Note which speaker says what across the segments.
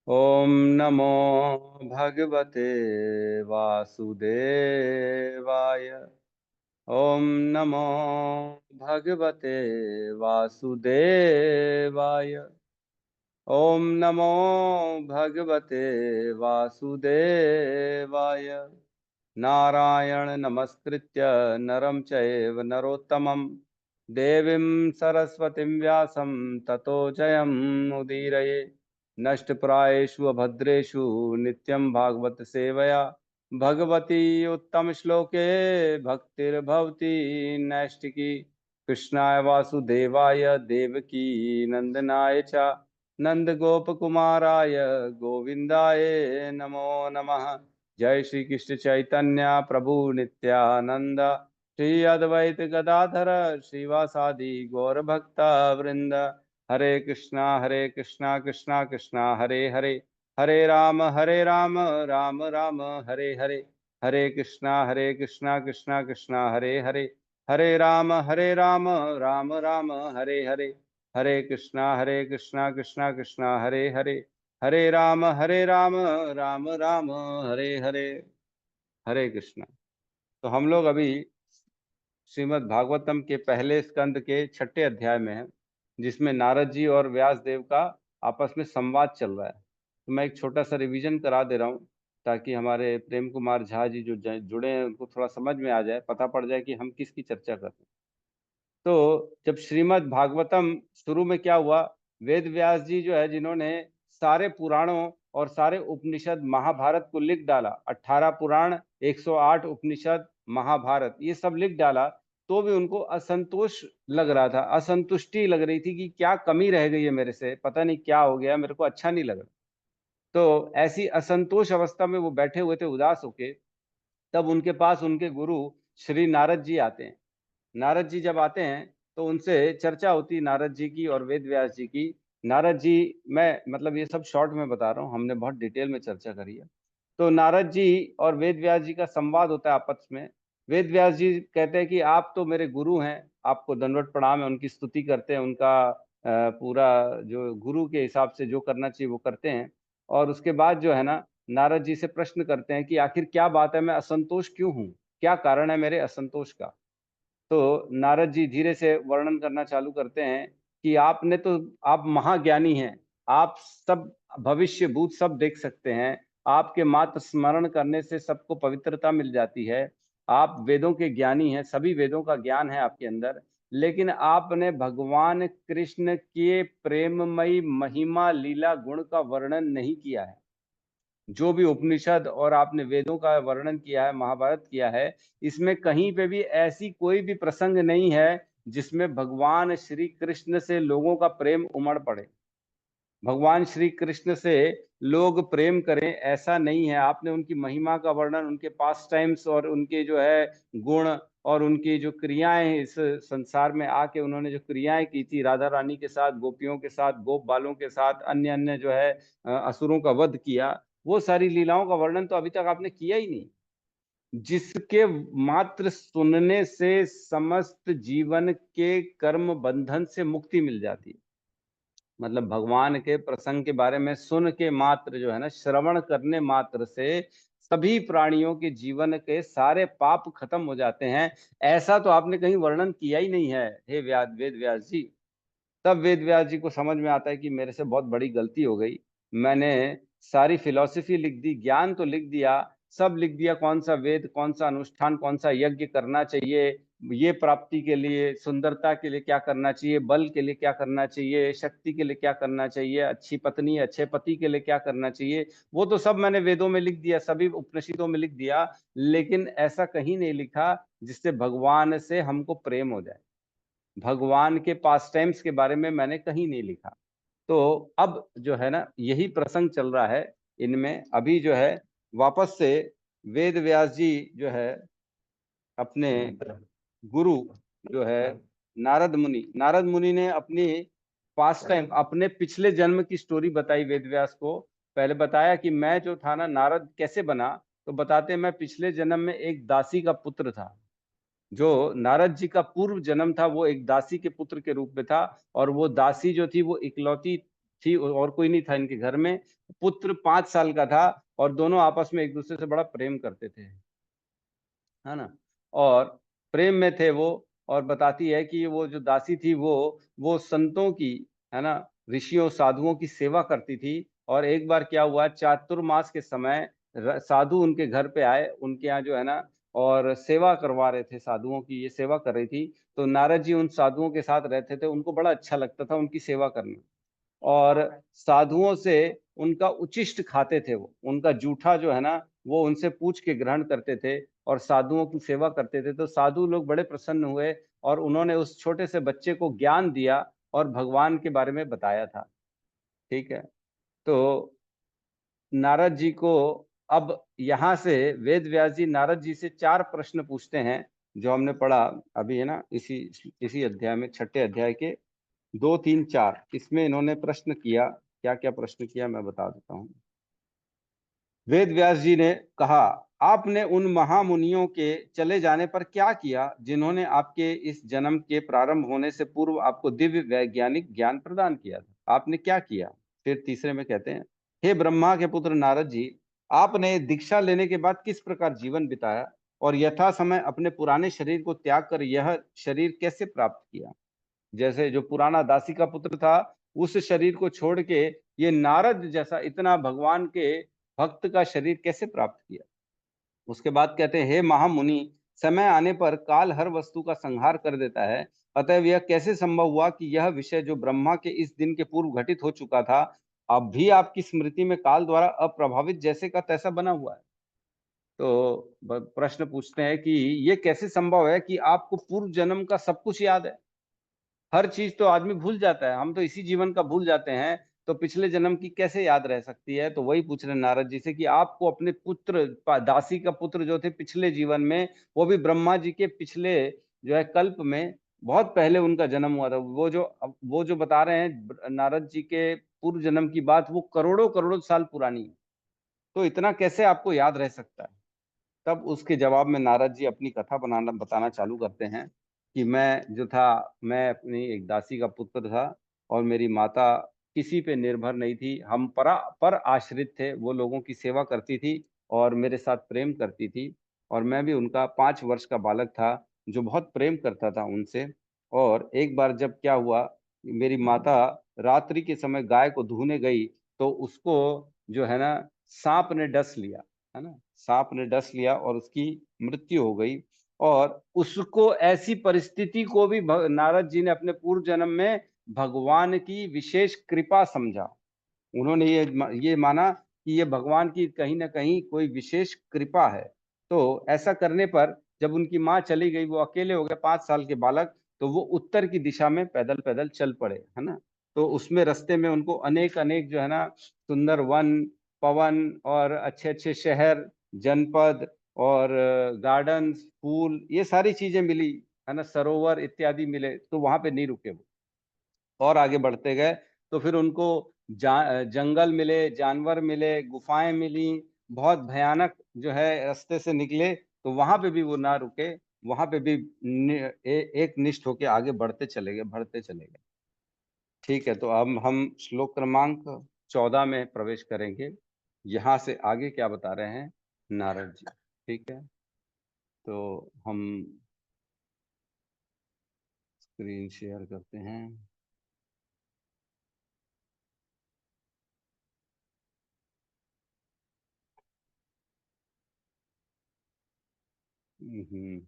Speaker 1: ओम नमो भगवते वासुदेवाय। ओम नमो भगवते वासुदेवाय। ओम नमो भगवते वासुदेवाय। नारायण नमस्कृत्य नरं चैव नरोत्तमं देवीं सरस्वतीं व्यासं ततो जयमुदीरये। नष्टप्रायेषु भद्रेषु नित्यं भागवत सेवया भगवती उत्तम श्लोके भक्तिर्भवती नैष्टिकी। कृष्णाय वासुदेवाय देवकी नंदनाय च नंद गोप कुमाराय गोविंदाय नमो नमः। जय श्री कृष्ण चैतन्य प्रभु नित्यानंद श्री अद्वैत गदाधर श्रीवासादि गौर भक्ता वृंद। हरे कृष्णा कृष्णा कृष्णा हरे हरे, हरे राम राम राम हरे हरे। हरे कृष्णा कृष्णा कृष्णा हरे हरे, हरे राम राम राम हरे हरे। हरे कृष्णा कृष्णा कृष्णा हरे हरे, हरे राम राम राम हरे हरे। हरे कृष्णा। तो हम लोग अभी श्रीमद् भागवतम के पहले स्कंद के छठे अध्याय में हैं, जिसमें नारद जी और व्यास देव का आपस में संवाद चल रहा है। तो मैं एक छोटा सा रिवीजन करा दे रहा हूँ, ताकि हमारे प्रेम कुमार झा जी जो जुड़े हैं उनको थोड़ा समझ में आ जाए, पता पड़ जाए कि हम किसकी चर्चा कर रहे हैं। तो जब श्रीमद् भागवतम शुरू में क्या हुआ, वेद व्यास जी जो है जिन्होंने सारे पुराणों और सारे उपनिषद महाभारत को लिख डाला, 18 पुराण, 108 उपनिषद, महाभारत, ये सब लिख डाला, तो भी उनको असंतोष लग रहा था, असंतुष्टि लग रही थी कि क्या कमी रह गई है मेरे से, पता नहीं क्या हो गया, मेरे को अच्छा नहीं लग रहा। तो ऐसी असंतोष अवस्था में वो बैठे हुए थे उदास होके। तब उनके पास उनके गुरु श्री नारद जी आते हैं। नारद जी जब आते हैं तो उनसे चर्चा होती है नारद जी की और वेद व्यास जी की। नारद जी, मैं मतलब ये सब शॉर्ट में बता रहा हूँ, हमने बहुत डिटेल में चर्चा करी है। तो नारद जी और वेद व्यास जी का संवाद होता है आपस में। वेद व्यास जी कहते हैं कि आप तो मेरे गुरु हैं, आपको दंडवत प्रणाम है, उनकी स्तुति करते हैं, उनका पूरा जो गुरु के हिसाब से जो करना चाहिए वो करते हैं। और उसके बाद जो है ना, नारद जी से प्रश्न करते हैं कि आखिर क्या बात है, मैं असंतोष क्यों हूँ, क्या कारण है मेरे असंतोष का। तो नारद जी धीरे से वर्णन करना चालू करते हैं कि आपने तो, आप महाज्ञानी हैं, आप सब भविष्य भूत सब देख सकते हैं, आपके मात्र स्मरण करने से सबको पवित्रता मिल जाती है, आप वेदों के ज्ञानी हैं, सभी वेदों का ज्ञान है आपके अंदर। लेकिन आपने भगवान कृष्ण के प्रेममयी महिमा लीला गुण का वर्णन नहीं किया है। जो भी उपनिषद और आपने वेदों का वर्णन किया है, महाभारत किया है, इसमें कहीं पे भी ऐसी कोई भी प्रसंग नहीं है जिसमें भगवान श्री कृष्ण से लोगों का प्रेम उमड़ पड़े, भगवान श्री कृष्ण से लोग प्रेम करें, ऐसा नहीं है। आपने उनकी महिमा का वर्णन, उनके पास टाइम्स और उनके जो है गुण और उनकी जो क्रियाएं, इस संसार में आके उन्होंने जो क्रियाएं की थी राधा रानी के साथ, गोपियों के साथ, गोप बालों के साथ, अन्य अन्य जो है असुरों का वध किया, वो सारी लीलाओं का वर्णन तो अभी तक आपने किया ही नहीं, जिसके मात्र सुनने से समस्त जीवन के कर्म बंधन से मुक्ति मिल जाती है। मतलब भगवान के प्रसंग के बारे में सुन के मात्र जो है ना, श्रवण करने मात्र से सभी प्राणियों के जीवन के सारे पाप खत्म हो जाते हैं। ऐसा तो आपने कहीं वर्णन किया ही नहीं है, हे वेद व्यास जी। तब वेद व्यास जी को समझ में आता है कि मेरे से बहुत बड़ी गलती हो गई, मैंने सारी फिलॉसफी लिख दी, ज्ञान तो लिख दिया, सब लिख दिया, कौन सा वेद, कौन सा अनुष्ठान, कौन सा यज्ञ करना चाहिए, ये प्राप्ति के लिए, सुंदरता के लिए क्या करना चाहिए, बल के लिए क्या करना चाहिए, शक्ति के लिए क्या करना चाहिए, अच्छी पत्नी अच्छे पति के लिए क्या करना चाहिए, वो तो सब मैंने वेदों में लिख दिया, सभी उपनिषदों में लिख दिया। लेकिन ऐसा कहीं नहीं लिखा जिससे भगवान से हमको प्रेम हो जाए, भगवान के पास टाइम्स के बारे में मैंने कहीं नहीं लिखा। तो अब जो है ना, यही प्रसंग चल रहा है इनमें। अभी जो है वापस से वेद व्यास जी जो है अपने गुरु जो है नारद मुनि ने अपनी पास्ट टाइम, अपने पिछले जन्म की स्टोरी बताई वेद व्यास को। पहले बताया कि मैं जो था ना, नारद कैसे बना, तो बताते मैं पिछले जन्म में एक दासी का पुत्र था। जो नारद जी का पूर्व जन्म था वो एक दासी के पुत्र के रूप में था, और वो दासी जो थी वो इकलौती थी और कोई नहीं था इनके घर में। पुत्र 5 साल का था और दोनों आपस में एक दूसरे से बड़ा प्रेम करते थे, है ना। और प्रेम में थे वो। और बताती है कि वो जो दासी थी वो संतों की, है ना, ऋषियों साधुओं की सेवा करती थी। और एक बार क्या हुआ, चातुर्मास के समय साधु उनके घर पे आए, उनके यहाँ जो है ना, और सेवा करवा रहे थे, साधुओं की ये सेवा कर रही थी। तो नारद जी उन साधुओं के साथ रहते थे, उनको बड़ा अच्छा लगता था उनकी सेवा करना। और साधुओं से उनका उचिष्ट खाते थे, वो उनका जूठा जो है ना, वो उनसे पूछ के ग्रहण करते थे और साधुओं की सेवा करते थे। तो साधु लोग बड़े प्रसन्न हुए और उन्होंने उस छोटे से बच्चे को ज्ञान दिया और भगवान के बारे में बताया था। ठीक है। तो नारद जी को अब यहाँ से वेद व्यास जी नारद जी से 4 प्रश्न पूछते हैं, जो हमने पढ़ा अभी, है ना, इसी इसी अध्याय में, छठे अध्याय के 2, 3, 4, इसमें इन्होंने प्रश्न किया। क्या क्या प्रश्न किया मैं बता देता हूँ। वेद व्यास जी ने कहा, आपने उन महामुनियों के चले जाने पर क्या किया जिन्होंने आपके इस जन्म के प्रारंभ होने से पूर्व आपको दिव्य वैज्ञानिक ज्ञान प्रदान किया था, आपने क्या किया। फिर तीसरे में कहते हैं, हे ब्रह्मा के पुत्र नारद जी, आपने दीक्षा लेने के बाद किस प्रकार जीवन बिताया और यथा समय अपने पुराने शरीर को त्याग कर यह शरीर कैसे प्राप्त किया। जैसे जो पुराना दासी का पुत्र था, उस शरीर को छोड़ के ये नारद जैसा इतना भगवान के भक्त का शरीर कैसे प्राप्त किया। उसके बाद कहते हैं, हे महामुनि, समय आने पर काल हर वस्तु का संहार कर देता है, अतएव यह कैसे संभव हुआ कि यह विषय जो ब्रह्मा के इस दिन के पूर्व घटित हो चुका था, अब भी आपकी स्मृति में काल द्वारा अप्रभावित जैसे का तैसा बना हुआ है। तो प्रश्न पूछते हैं कि ये कैसे संभव है कि आपको पूर्व जन्म का सब कुछ याद है। हर चीज तो आदमी भूल जाता है, हम तो इसी जीवन का भूल जाते हैं, तो पिछले जन्म की कैसे याद रह सकती है। तो वही पूछ रहे नारद जी से कि आपको अपने पुत्र, दासी का पुत्र जो थे पिछले जीवन में, वो भी ब्रह्मा जी के पिछले जो है कल्प में, बहुत पहले उनका जन्म हुआ था। वो जो बता रहे हैं नारद जी के पूर्व जन्म की बात, वो करोड़ों करोड़ों साल पुरानी है। तो इतना कैसे आपको याद रह सकता है। तब उसके जवाब में नारद जी अपनी कथा बताना चालू करते हैं कि मैं जो था, मैं अपनी एक दासी का पुत्र था और मेरी माता किसी पे निर्भर नहीं थी, हम पर आश्रित थे। वो लोगों की सेवा करती थी और मेरे साथ प्रेम करती थी। और मैं भी उनका 5 वर्ष का बालक था जो बहुत प्रेम करता था उनसे। और एक बार जब क्या हुआ, मेरी माता रात्रि के समय गाय को धोने गई, तो उसको जो है ना, सांप ने डस लिया, है ना, सांप ने डस लिया और उसकी मृत्यु हो गई। और उसको, ऐसी परिस्थिति को भी नारद जी ने अपने पूर्व जन्म में भगवान की विशेष कृपा समझा। उन्होंने ये माना कि ये भगवान की कहीं ना कहीं कोई विशेष कृपा है। तो ऐसा करने पर जब उनकी माँ चली गई, वो अकेले हो गए, 5 साल के बालक, तो वो उत्तर की दिशा में पैदल पैदल चल पड़े, है ना। तो उसमें रास्ते में उनको अनेक अनेक जो है ना, सुंदर वन, पवन और अच्छे अच्छे शहर, जनपद और गार्डन्स, फूल, ये सारी चीजें मिली, है ना, सरोवर इत्यादि मिले। तो वहां पे नहीं रुके वो, और आगे बढ़ते गए। तो फिर उनको जंगल मिले, जानवर मिले, गुफाएं मिली, बहुत भयानक जो है रास्ते से निकले। तो वहां पे भी वो ना रुके, वहां पे भी एक निष्ठ होके आगे बढ़ते चले गए, बढ़ते चले गए। ठीक है। तो अब हम श्लोक क्रमांक 14 में प्रवेश करेंगे। यहाँ से आगे क्या बता रहे हैं नारद जी। ठीक है। तो हम स्क्रीन शेयर करते हैं। हम्म।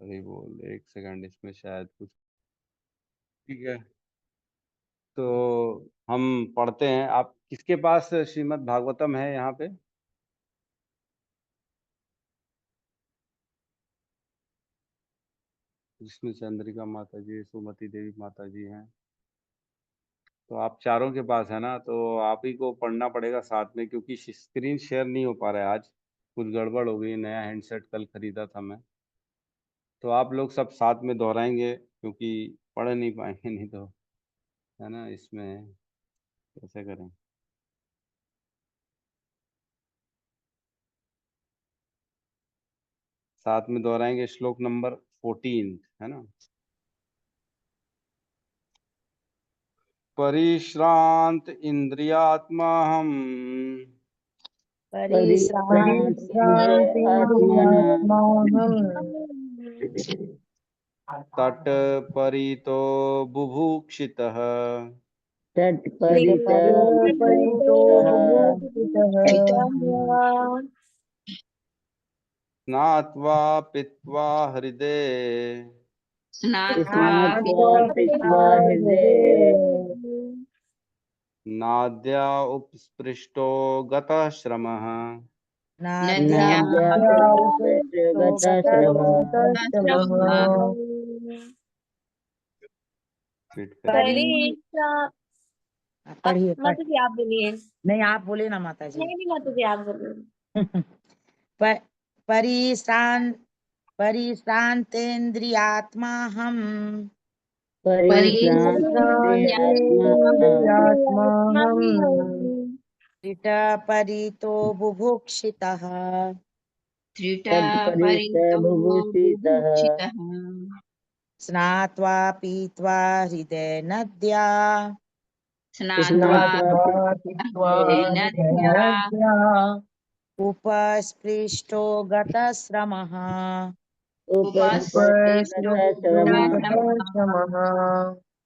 Speaker 1: अरे बोल, एक सेकंड, इसमें शायद कुछ। ठीक है। तो हम पढ़ते हैं। आप किसके पास श्रीमद् भागवतम है यहाँ पे। जिसमें चंद्रिका माता जी, सुमति देवी माता जी हैं। तो आप चारों के पास है ना, तो आप ही को पढ़ना पड़ेगा साथ में, क्योंकि स्क्रीन शेयर नहीं हो पा रहा है आज। कुछ गड़बड़ हो गई, नया हैंडसेट कल खरीदा था मैं। तो आप लोग सब साथ में दोहराएंगे, क्योंकि पढ़ नहीं पाएंगे नहीं तो, है ना, इसमें कैसे करें। साथ में दोहराएंगे श्लोक नंबर 14, है ना। परिश्रांत इंद्रियात्मा हम तट परितो बुभुक्षितः स्नात्वा पीत्वा हृदय नाद्या उपस्पृष्टो गतः श्रमः
Speaker 2: पढ़िए माता जी, आप बोलिए।
Speaker 3: नहीं, आप बोले ना माता जी।
Speaker 2: नहीं माता जी, आप बोलिए।
Speaker 3: परिश्रांतेन्द्रियात्मा हम त्रिट परितो बुभुक्षितः स्नात्वा पीत्वा हृदय नद्या उपस्पृष्टो गतश्रमः।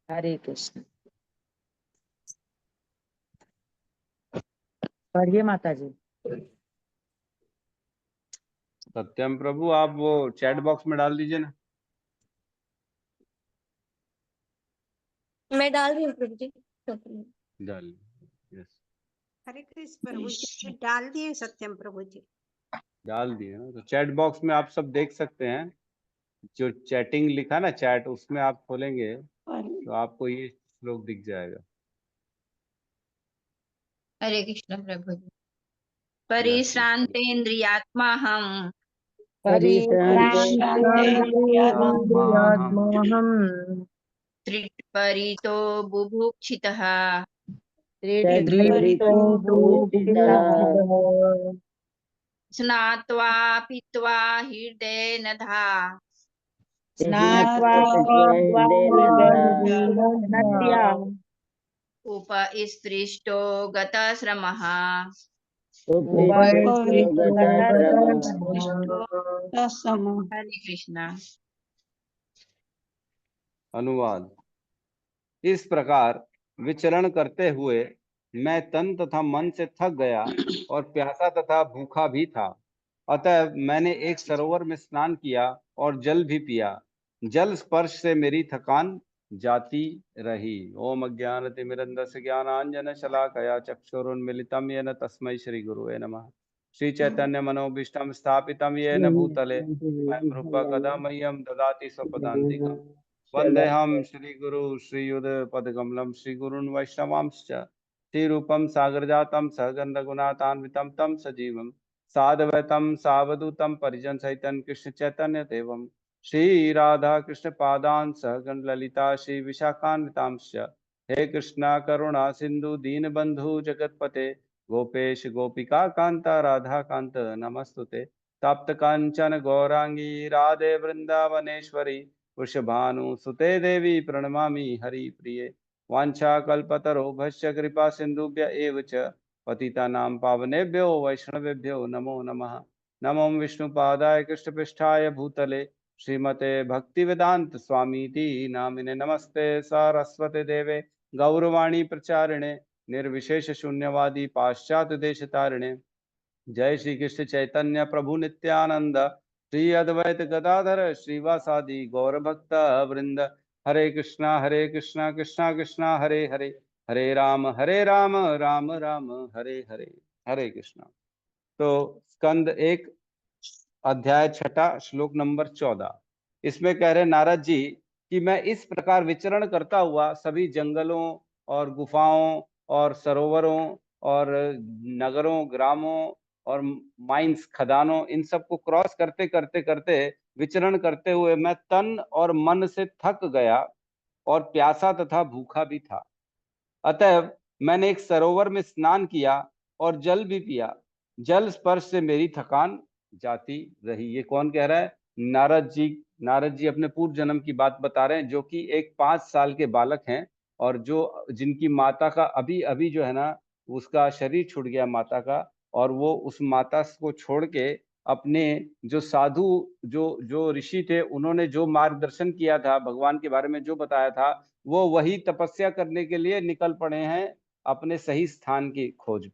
Speaker 3: हरे कृष्ण। पढ़िए माता जी।
Speaker 1: सत्यम प्रभु, आप वो चैट बॉक्स में डाल दीजिए ना।
Speaker 2: मैं डाल रही हूँ प्रभु जी।
Speaker 1: डाल। यस,
Speaker 4: हरे कृष्ण प्रभु जी, डाल दिए सत्यम प्रभु जी।
Speaker 1: डाल दिए ना। तो चैट बॉक्स में आप सब देख सकते हैं, जो चैटिंग लिखा ना, चैट, उसमें आप खोलेंगे तो आपको ये श्लोक दिख जाएगा।
Speaker 5: हरे कृष्ण प्रभु जी। परिश्रांतेन्द्रियात्मा हम त्रिट परितो बुभुक्षितः स्नात्वा पीत्वा हृदय नधा उपस्पृष्टो गतश्रमः। हरे कृष्णा।
Speaker 1: अनुवाद। इस प्रकार विचरण करते हुए मैं तन तथा मन से थक गया और प्यासा तथा भूखा भी था। अतः मैंने एक सरोवर में स्नान किया और जल भी पिया। जल स्पर्श से मेरी थकान जाती रही। ओम अज्ञानतिमिरन्धस्य ज्ञानांजन शलाकया चक्षुरुन्मीलितं येन तस्मै श्री गुरुवे नमः। श्री चैतन्य मनोभीष्टं स्थापितं येन भूतले स्वयं रूप कदा मह्यं ददाति स्वपदान्तिकम्। वन्देऽहं श्रीगुरु श्रीयुतपदकमलं श्रीगुरून् वैष्णवांश्च श्रीरूपं सागरजातं सहगन्धगुणान्वितं तं सजीवं साद्वैतं सावधूतं परिजनसहितं कृष्णचैतन्यदेवं श्रीराधा कृष्णपादान् सहगण ललिता श्रीविशाखान्वितांश्च। हे कृष्णा करुणा सिन्धु दीनबन्धु जगत्पते गोपेश गोपिका कान्ता राधा कान्त नमस्तुते। तप्त कांचन गौरांगी राधे वृंदावनेश्वरी वृषभानुसुते देवी प्रणमामि हरिप्रिये। वाञ्छाकल्पतरुभ्यश्च कृपा सिन्धुभ्य एव च पतितानां पावनेभ्यो वैष्णवेभ्यो नमो नमः। नमो विष्णुपादाय कृष्णपृष्ठाय भूतले श्रीमते भक्तिवेदांत स्वामीति नामिने। नमस्ते सारस्वते देवे गौरवाणी प्रचारिणे निर्विशेष शून्यवादी पाश्चात्य देश तारिणे। जय श्री कृष्ण चैतन्य प्रभु नित्यानंद श्री अद्वैत गदाधर श्रीवासादि गौर भक्त वृंद। हरे कृष्णा कृष्णा कृष्णा हरे हरे, हरे राम राम राम हरे हरे। हरे कृष्णा। तो स्कंद 1 अध्याय 6 श्लोक नंबर 14 इसमें कह रहे नारद जी कि मैं इस प्रकार विचरण करता हुआ सभी जंगलों और गुफाओं और सरोवरों और नगरों ग्रामों और माइंस खदानों, इन सब को क्रॉस करते करते करते विचरण करते हुए मैं तन और मन से थक गया और प्यासा तथा भूखा भी था। अतएव मैंने एक सरोवर में स्नान किया और जल भी पिया। जल स्पर्श से मेरी थकान जाती रही। ये कौन कह रहा है? नारद जी। नारद जी अपने पूर्व जन्म की बात बता रहे हैं, जो कि एक 5 साल के बालक हैं और जो जिनकी माता का अभी अभी जो है ना, उसका शरीर छूट गया माता का, और वो उस माता को छोड़ के अपने जो साधु जो जो ऋषि थे, उन्होंने जो मार्गदर्शन किया था, भगवान के बारे में जो बताया था, वो वही तपस्या करने के लिए निकल पड़े हैं अपने सही स्थान की खोज।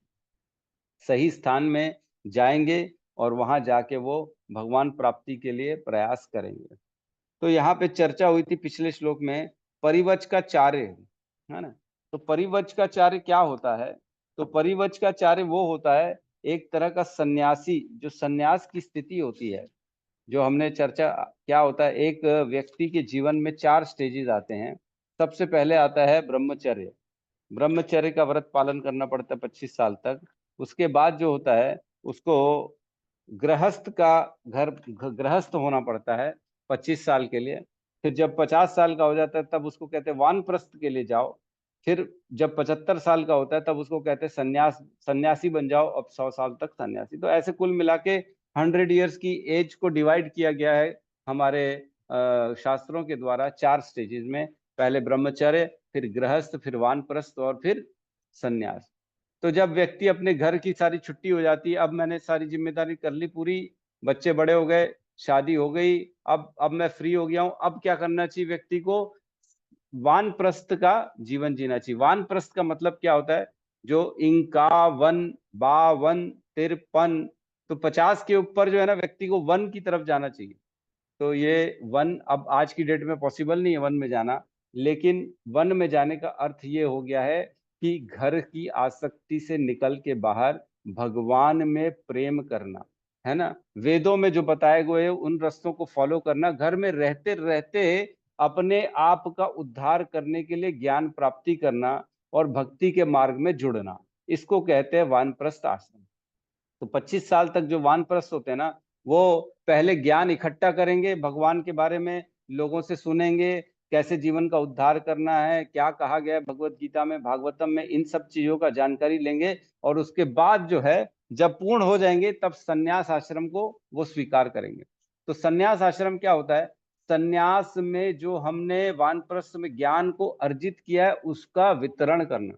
Speaker 1: सही स्थान में जाएंगे और वहां जाके वो भगवान प्राप्ति के लिए प्रयास करेंगे। तो यहाँ पे चर्चा हुई थी पिछले श्लोक में परिवच का कार्य, है ना। तो परिवच का कार्य क्या होता है? तो परिवच का कार्य वो होता है एक तरह का सन्यासी, जो सन्यास की स्थिति होती है। जो हमने चर्चा क्या होता है, एक व्यक्ति के जीवन में 4 स्टेजेस आते हैं। सबसे पहले आता है ब्रह्मचर्य। ब्रह्मचर्य का व्रत पालन करना पड़ता है 25 साल तक। उसके बाद जो होता है उसको गृहस्थ का गृहस्थ होना पड़ता है 25 साल के लिए। फिर जब 50 साल का हो जाता है तब उसको कहते हैं वानप्रस्थ के लिए जाओ। फिर जब 75 साल का होता है तब उसको कहते हैं सन्यासी बन जाओ, अब 100 साल तक सन्यासी। तो ऐसे कुल मिला के 100 ईयर्स की एज को डिवाइड किया गया है हमारे शास्त्रों के द्वारा 4 स्टेजेस में। पहले ब्रह्मचर्य, फिर गृहस्थ, फिर वानप्रस्थ और फिर सन्यास। तो जब व्यक्ति अपने घर की सारी छुट्टी हो जाती है, अब मैंने सारी जिम्मेदारी कर ली पूरी, बच्चे बड़े हो गए, शादी हो गई, अब मैं फ्री हो गया हूं, अब क्या करना चाहिए व्यक्ति को? वानप्रस्थ का जीवन जीना चाहिए। वानप्रस्थ का मतलब क्या होता है? जो इंका वन, बावन, तिरपन, तो 50 के ऊपर जो है ना, व्यक्ति को वन की तरफ जाना चाहिए। तो ये वन अब आज की डेट में पॉसिबल नहीं है वन में जाना, लेकिन वन में जाने का अर्थ ये हो गया है कि घर की आसक्ति से निकल के बाहर भगवान में प्रेम करना, है ना। वेदों में जो बताए गए उन रास्तों को फॉलो करना, घर में रहते रहते अपने आप का उद्धार करने के लिए ज्ञान प्राप्ति करना और भक्ति के मार्ग में जुड़ना, इसको कहते हैं वानप्रस्थ आश्रम। तो 25 साल तक जो वानप्रस्थ होते हैं ना, वो पहले ज्ञान इकट्ठा करेंगे भगवान के बारे में, लोगों से सुनेंगे कैसे जीवन का उद्धार करना है, क्या कहा गया है भगवत गीता में, भागवतम में, इन सब चीजों का जानकारी लेंगे। और उसके बाद जो है जब पूर्ण हो जाएंगे तब सन्यास आश्रम को वो स्वीकार करेंगे। तो सन्यास आश्रम क्या होता है? सन्यास में जो हमने वानप्रस्थ में ज्ञान को अर्जित किया है उसका वितरण करना।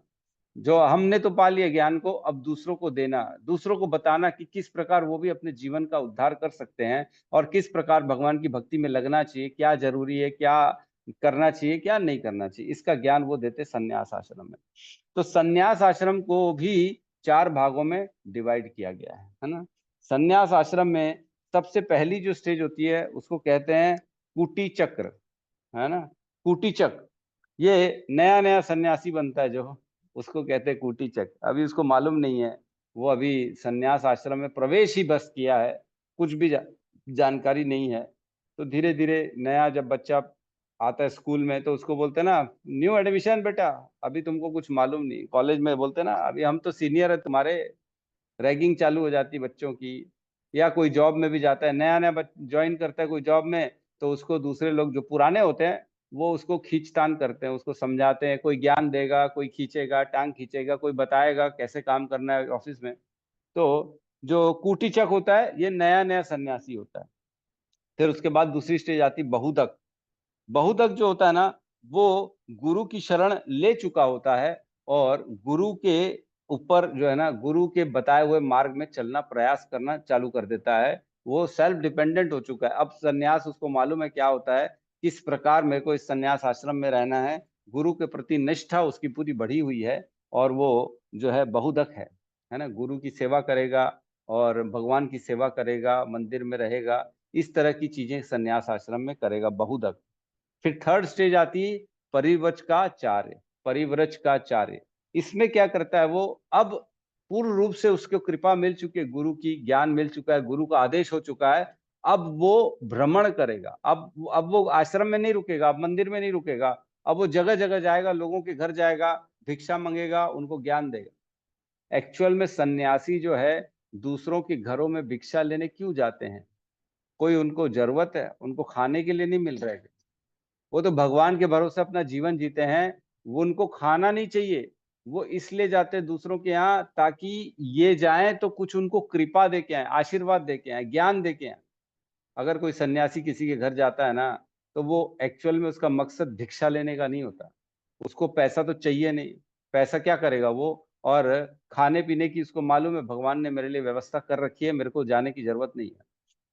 Speaker 1: जो हमने तो पा लिया ज्ञान को, अब दूसरों को देना, दूसरों को बताना कि किस प्रकार वो भी अपने जीवन का उद्धार कर सकते हैं और किस प्रकार भगवान की भक्ति में लगना चाहिए, क्या जरूरी है, क्या करना चाहिए, क्या नहीं करना चाहिए, इसका ज्ञान वो देते सन्यास आश्रम में। तो सन्यास आश्रम को भी 4 भागों में डिवाइड किया गया है ना। सन्यास आश्रम में सबसे पहली जो स्टेज होती है उसको कहते हैं कुटी चक्र, है ना। कुटी चक्र, ये नया नया सन्यासी बनता है जो, उसको कहते हैं कुटी चक्र। अभी उसको मालूम नहीं है, वो अभी सन्यास आश्रम में प्रवेश ही बस किया है, कुछ भी जानकारी नहीं है। तो धीरे धीरे नया जब बच्चा आता है स्कूल में तो उसको बोलते हैं ना न्यू एडमिशन बेटा, अभी तुमको कुछ मालूम नहीं। कॉलेज में बोलते हैं ना अभी हम तो सीनियर है तुम्हारे, रैगिंग चालू हो जाती है बच्चों की। या कोई जॉब में भी जाता है, नया नया ज्वाइन करता है कोई जॉब में, तो उसको दूसरे लोग जो पुराने होते हैं वो उसको खींचतान करते हैं, उसको समझाते हैं, कोई ज्ञान देगा, कोई खींचेगा, टांग खींचेगा, कोई बताएगा कैसे काम करना है ऑफिस में। तो जो कुटीचक होता है ये नया नया सन्यासी होता है। फिर उसके बाद दूसरी स्टेज आती है बहुदक। बहुदक जो होता है ना, वो गुरु की शरण ले चुका होता है और गुरु के ऊपर जो है ना, गुरु के बताए हुए मार्ग में चलना प्रयास करना चालू कर देता है। वो सेल्फ डिपेंडेंट हो चुका है। अब सन्यास उसको मालूम है क्या होता है, किस प्रकार मेरे को इस सन्यास आश्रम में रहना है, गुरु के प्रति निष्ठा उसकी पूरी बढ़ी हुई है और वो जो है बहुदक है ना। गुरु की सेवा करेगा और भगवान की सेवा करेगा, मंदिर में रहेगा, इस तरह की चीजें सन्यास आश्रम में करेगा बहुदक। फिर थर्ड स्टेज आती है परिव्रजकाचार्य। परिव्रजकाचार्य इसमें क्या करता है वो, अब पूर्ण रूप से उसको कृपा मिल चुकी है, गुरु की ज्ञान मिल चुका है, गुरु का आदेश हो चुका है। अब वो भ्रमण करेगा, अब वो आश्रम में नहीं रुकेगा, अब मंदिर में नहीं रुकेगा, अब वो जगह जगह जाएगा, लोगों के घर जाएगा, भिक्षा मांगेगा, उनको ज्ञान देगा। एक्चुअल में सन्यासी जो है दूसरों के घरों में भिक्षा लेने क्यों जाते हैं? कोई उनको जरूरत है? उनको खाने के लिए नहीं मिल रहा है। वो तो भगवान के भरोसे अपना जीवन जीते हैं, वो उनको खाना नहीं चाहिए, वो इसलिए जाते हैं दूसरों के यहाँ ताकि ये जाएं तो कुछ उनको कृपा दे के आए, आशीर्वाद दे के आए, ज्ञान दे के आए। अगर कोई सन्यासी किसी के घर जाता है ना, तो वो एक्चुअल में उसका मकसद भिक्षा लेने का नहीं होता, उसको पैसा तो चाहिए नहीं, पैसा क्या करेगा वो, और खाने पीने की उसको मालूम है भगवान ने मेरे लिए व्यवस्था कर रखी है, मेरे को जाने की जरूरत नहीं है,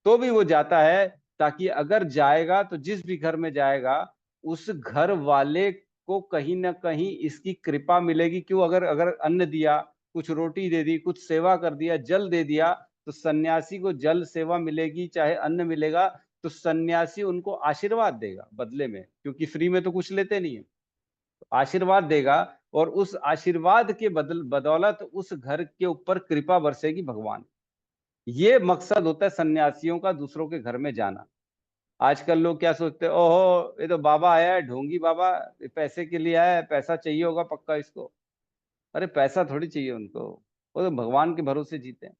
Speaker 1: तो भी वो जाता है ताकि अगर जाएगा तो जिस भी घर में जाएगा उस घर वाले को कहीं ना कहीं इसकी कृपा मिलेगी। क्यों? अगर अगर अन्न दिया, कुछ रोटी दे दी, कुछ सेवा कर दिया, जल दे दिया, तो सन्यासी को जल सेवा मिलेगी, चाहे अन्न मिलेगा, तो सन्यासी उनको आशीर्वाद देगा बदले में, क्योंकि फ्री में तो कुछ लेते नहीं है, आशीर्वाद देगा, और उस आशीर्वाद के बदौलत उस घर के ऊपर कृपा बरसेगी भगवान। ये मकसद होता है सन्यासियों का दूसरों के घर में जाना। आजकल लोग क्या सोचते हैं, ओहो ये तो बाबा आया है, ढोंगी बाबा, ये पैसे के लिए आया है, पैसा चाहिए होगा पक्का इसको। अरे पैसा थोड़ी चाहिए उनको, वो तो भगवान के भरोसे जीते हैं।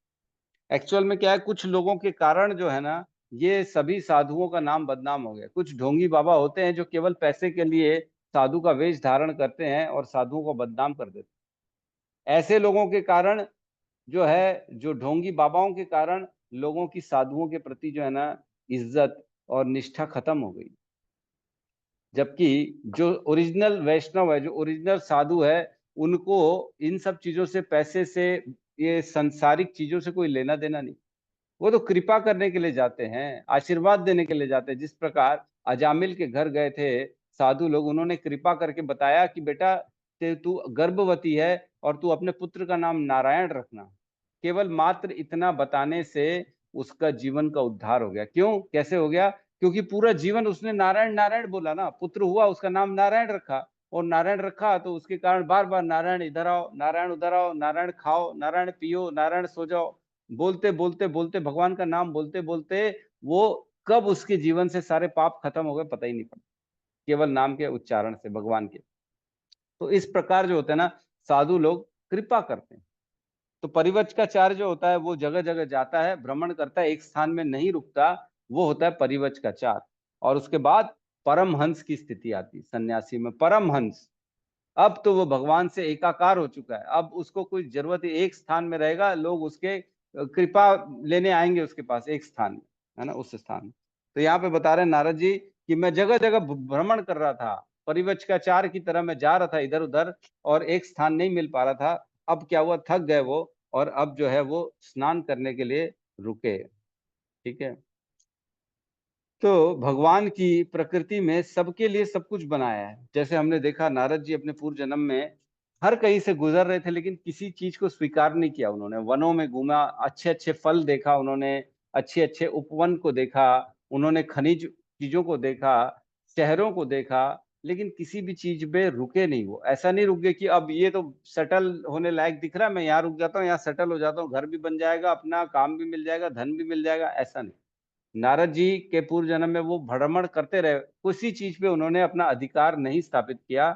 Speaker 1: एक्चुअल में क्या है, कुछ लोगों के कारण जो है ना, ये सभी साधुओं का नाम बदनाम हो गया। कुछ ढोंगी बाबा होते हैं जो केवल पैसे के लिए साधु का वेश धारण करते हैं और साधुओं को बदनाम कर देते हैं। ऐसे लोगों के कारण जो है, जो ढोंगी बाबाओं के कारण लोगों की साधुओं के प्रति जो है ना इज्जत और निष्ठा खत्म हो गई। जबकि जो ओरिजिनल वैष्णव है, जो ओरिजिनल साधु है, उनको इन सब चीजों से, पैसे से, ये सांसारिक चीजों से कोई लेना देना नहीं। वो तो कृपा करने के लिए जाते हैं, आशीर्वाद देने के लिए जाते हैं। जिस प्रकार अजामिल के घर गए थे साधु लोग, उन्होंने कृपा करके बताया कि बेटा तू गर्भवती है और तू अपने पुत्र का नाम नारायण रखना। केवल मात्र इतना बताने से उसका जीवन का उद्धार हो गया। क्यों? कैसे हो गया? क्योंकि पूरा जीवन उसने नारायण नारायण बोला ना, पुत्र हुआ, उसका नाम नारायण रखा, और नारायण रखा तो उसके कारण बार बार नारायण इधर आओ, नारायण उधर आओ, नारायण खाओ, नारायण पियो, नारायण सो जाओ, बोलते बोलते बोलते, भगवान का नाम बोलते बोलते वो कब उसके जीवन से सारे पाप खत्म हो गए पता ही नहीं पड़ा, केवल नाम के उच्चारण से भगवान के। तो इस प्रकार जो होता है ना, साधु लोग कृपा करते हैं। तो परिवचकाचार्य जो होता है वो जगह जगह जाता है, भ्रमण करता है, एक स्थान में नहीं रुकता, वो होता है परिवचकाचार। और उसके बाद परमहंस की स्थिति आती है सन्यासी में। परमहंस, अब तो वो भगवान से एकाकार हो चुका है, अब उसको कोई जरूरत है, एक स्थान में रहेगा, लोग उसके कृपा लेने आएंगे उसके पास एक स्थान में, है ना, उस स्थान में। तो यहाँ पे बता रहे हैं नारद जी कि मैं जगह जगह भ्रमण कर रहा था, परिवचकाचार की तरह मैं जा रहा था इधर उधर, और एक स्थान नहीं मिल पा रहा था। अब क्या हुआ, थक गए वो, और अब जो है वो स्नान करने के लिए रुके। ठीक है, तो भगवान की प्रकृति में सबके लिए सब कुछ बनाया है। जैसे हमने देखा नारद जी अपने पूर्व जन्म में हर कहीं से गुजर रहे थे, लेकिन किसी चीज को स्वीकार नहीं किया उन्होंने। वनों में घूमा, अच्छे अच्छे फल देखा उन्होंने, अच्छे अच्छे उपवन को देखा उन्होंने, खनिज चीजों को देखा, शहरों को देखा, लेकिन किसी भी चीज पे रुके नहीं। वो ऐसा नहीं रुक गए कि अब ये तो सेटल होने लायक दिख रहा है, मैं यहाँ रुक जाता हूँ, यहाँ सेटल हो जाता हूँ, घर भी बन जाएगा, अपना काम भी मिल जाएगा, धन भी मिल जाएगा, ऐसा नहीं। नारद जी के पूर्व जन्म में वो भ्रमण करते रहे, किसी चीज पे उन्होंने अपना अधिकार नहीं स्थापित किया,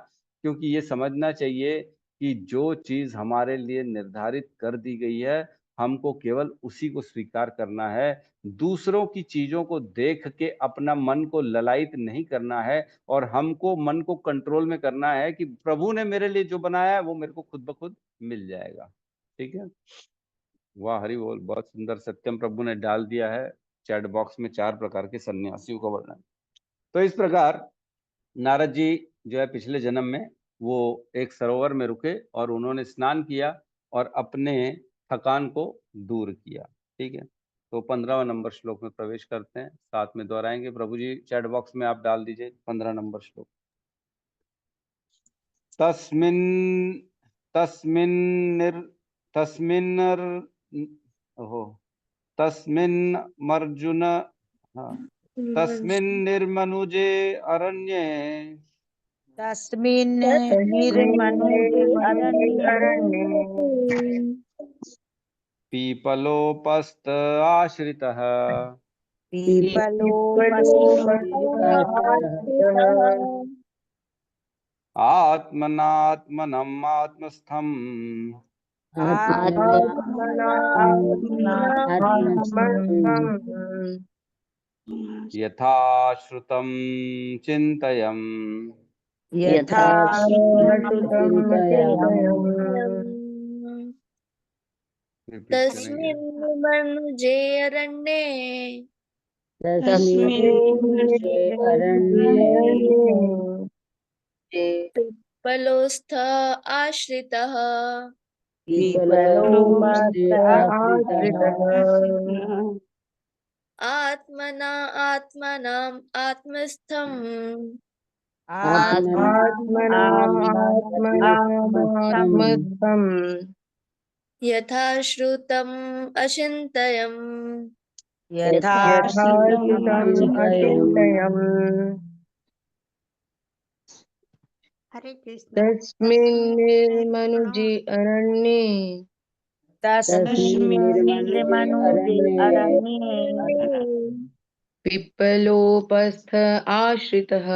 Speaker 1: क्योंकि ये समझना चाहिए कि जो चीज हमारे लिए निर्धारित कर दी गई है, हमको केवल उसी को स्वीकार करना है। दूसरों की चीजों को देख के अपना मन को ललायित नहीं करना है, और हमको मन को कंट्रोल में करना है कि प्रभु ने मेरे लिए जो बनाया है वो मेरे को खुद ब खुद मिल जाएगा। ठीक है, वाह हरि बोल, बहुत सुंदर सत्यम प्रभु ने डाल दिया है चैट बॉक्स में 4 प्रकार के सन्यासियों का वर्णन। तो इस प्रकार नारद जी जो है पिछले जन्म में वो एक सरोवर में रुके और उन्होंने स्नान किया और अपने थकान को दूर किया। ठीक है, तो 15वां नंबर श्लोक में प्रवेश करते हैं, साथ में दोहराएंगे। प्रभु जी चैट बॉक्स में आप डाल दीजिए 15 नंबर श्लोक। तस्मिन् तस्मिन् तस्मिन्नर ओहो तस्मिन्नर्जुन, हाँ, तस्मिन्निर्मनुजे अरण्ये
Speaker 3: तस्मिन् निर्मनुजे अरण्ये
Speaker 1: पीपलोपस्त आश्रितः आत्मनात्मनम् आत्मस्थम् यथा श्रुतं चिन्तयम्
Speaker 2: तस्मिन् मनुजे अरण्ये पिप्पलोस्थ आश्रितः आत्मना आत्मनाम् आत्मस्थम् यथा श्रुतम् अचिन्तयम्
Speaker 4: हरे कृष्ण।
Speaker 3: तस्मिन्निर्मनुजे अरण्ये पिप्पलोपस्थ आश्रितः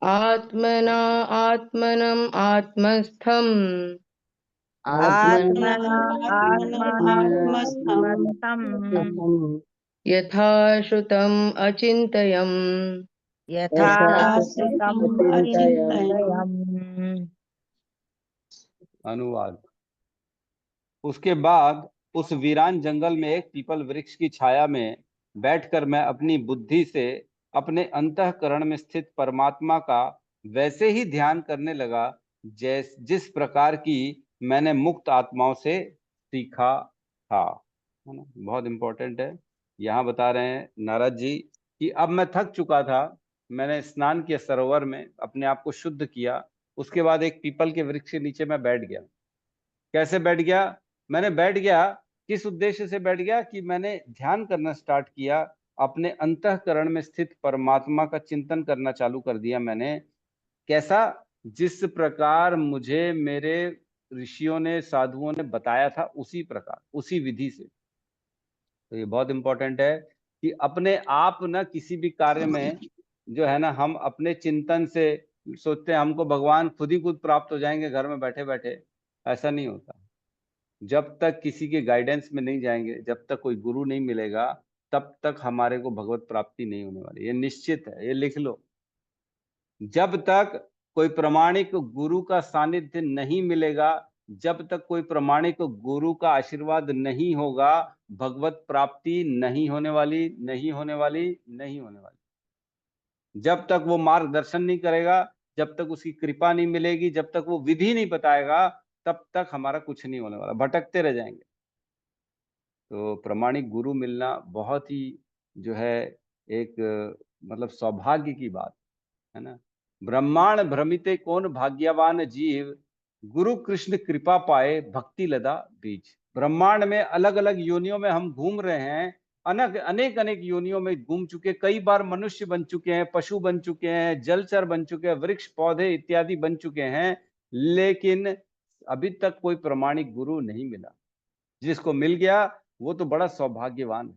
Speaker 3: आत्मना आत्मनम् आत्मस्थम् यथा श्रुतम् अचिन्तयम्
Speaker 1: अनुवाद। उसके बाद उस वीरान जंगल में एक पीपल वृक्ष की छाया में बैठकर मैं अपनी बुद्धि से अपने अंतःकरण में स्थित परमात्मा का वैसे ही ध्यान करने लगा जिस प्रकार की मैंने मुक्त आत्माओं से सीखा था। है ना, बहुत इंपॉर्टेंट है। यहाँ बता रहे हैं नारद जी कि अब मैं थक चुका था, मैंने स्नान किया सरोवर में, अपने आप को शुद्ध किया, उसके बाद एक पीपल के वृक्ष के नीचे मैं बैठ गया। कैसे बैठ गया? मैंने बैठ गया, किस उद्देश्य से बैठ गया कि मैंने ध्यान करना स्टार्ट किया, अपने अंतःकरण में स्थित परमात्मा का चिंतन करना चालू कर दिया मैंने। कैसा? जिस प्रकार मुझे मेरे ऋषियों ने, साधुओं ने बताया था, उसी प्रकार, उसी विधि से। तो ये बहुत इंपॉर्टेंट है कि अपने आप ना किसी भी कार्य में जो है ना, हम अपने चिंतन से सोचते हैं हमको भगवान खुद ही खुद प्राप्त हो जाएंगे घर में बैठे बैठे। ऐसा नहीं होता। जब तक किसी के गाइडेंस में नहीं जाएंगे, जब तक कोई गुरु नहीं मिलेगा, तब तक हमारे को भगवत प्राप्ति नहीं होने वाली। ये निश्चित है, ये लिख लो। जब तक कोई प्रामाणिक गुरु का सानिध्य नहीं मिलेगा, जब तक कोई प्रामाणिक गुरु का आशीर्वाद नहीं होगा, भगवत प्राप्ति नहीं होने वाली, नहीं होने वाली, नहीं होने वाली। जब तक वो मार्गदर्शन नहीं करेगा, जब तक उसकी कृपा नहीं मिलेगी, जब तक वो विधि नहीं बताएगा, तब तक हमारा कुछ नहीं होने वाला, भटकते रह जाएंगे। तो प्रामाणिक गुरु मिलना बहुत ही जो है एक मतलब सौभाग्य की बात है ना। ब्रह्मांड भ्रमिते कौन भाग्यवान जीव, गुरु कृष्ण कृपा पाए भक्ति लदा बीज। ब्रह्मांड में अलग अलग योनियों में हम घूम रहे हैं, अनेक अनेक योनियों में घूम चुके, कई बार मनुष्य बन चुके हैं, पशु बन चुके हैं, जलचर बन चुके हैं, वृक्ष पौधे इत्यादि बन चुके हैं, लेकिन अभी तक कोई प्रामाणिक गुरु नहीं मिला। जिसको मिल गया वो तो बड़ा सौभाग्यवान है।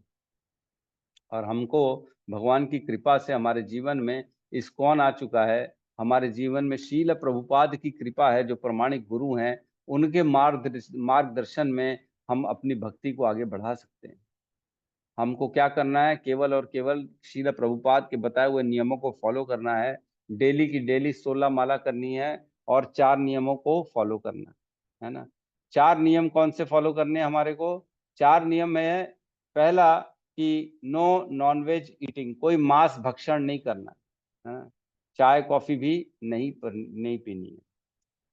Speaker 1: और हमको भगवान की कृपा से हमारे जीवन में इस्कॉन आ चुका है, हमारे जीवन में शील प्रभुपाद की कृपा है, जो प्रामाणिक गुरु हैं, उनके मार्गदर्शन में हम अपनी भक्ति को आगे बढ़ा सकते हैं। हमको क्या करना है? केवल और केवल शील प्रभुपाद के बताए हुए नियमों को फॉलो करना है। डेली की डेली 16 माला करनी है और 4 नियमों को फॉलो करना है ना। 4 नियम कौन से फॉलो करने हैं हमारे को? 4 नियम है। पहला कि नो नॉनवेज ईटिंग, कोई मांस भक्षण नहीं करना है, चाय कॉफी भी नहीं पीनी है।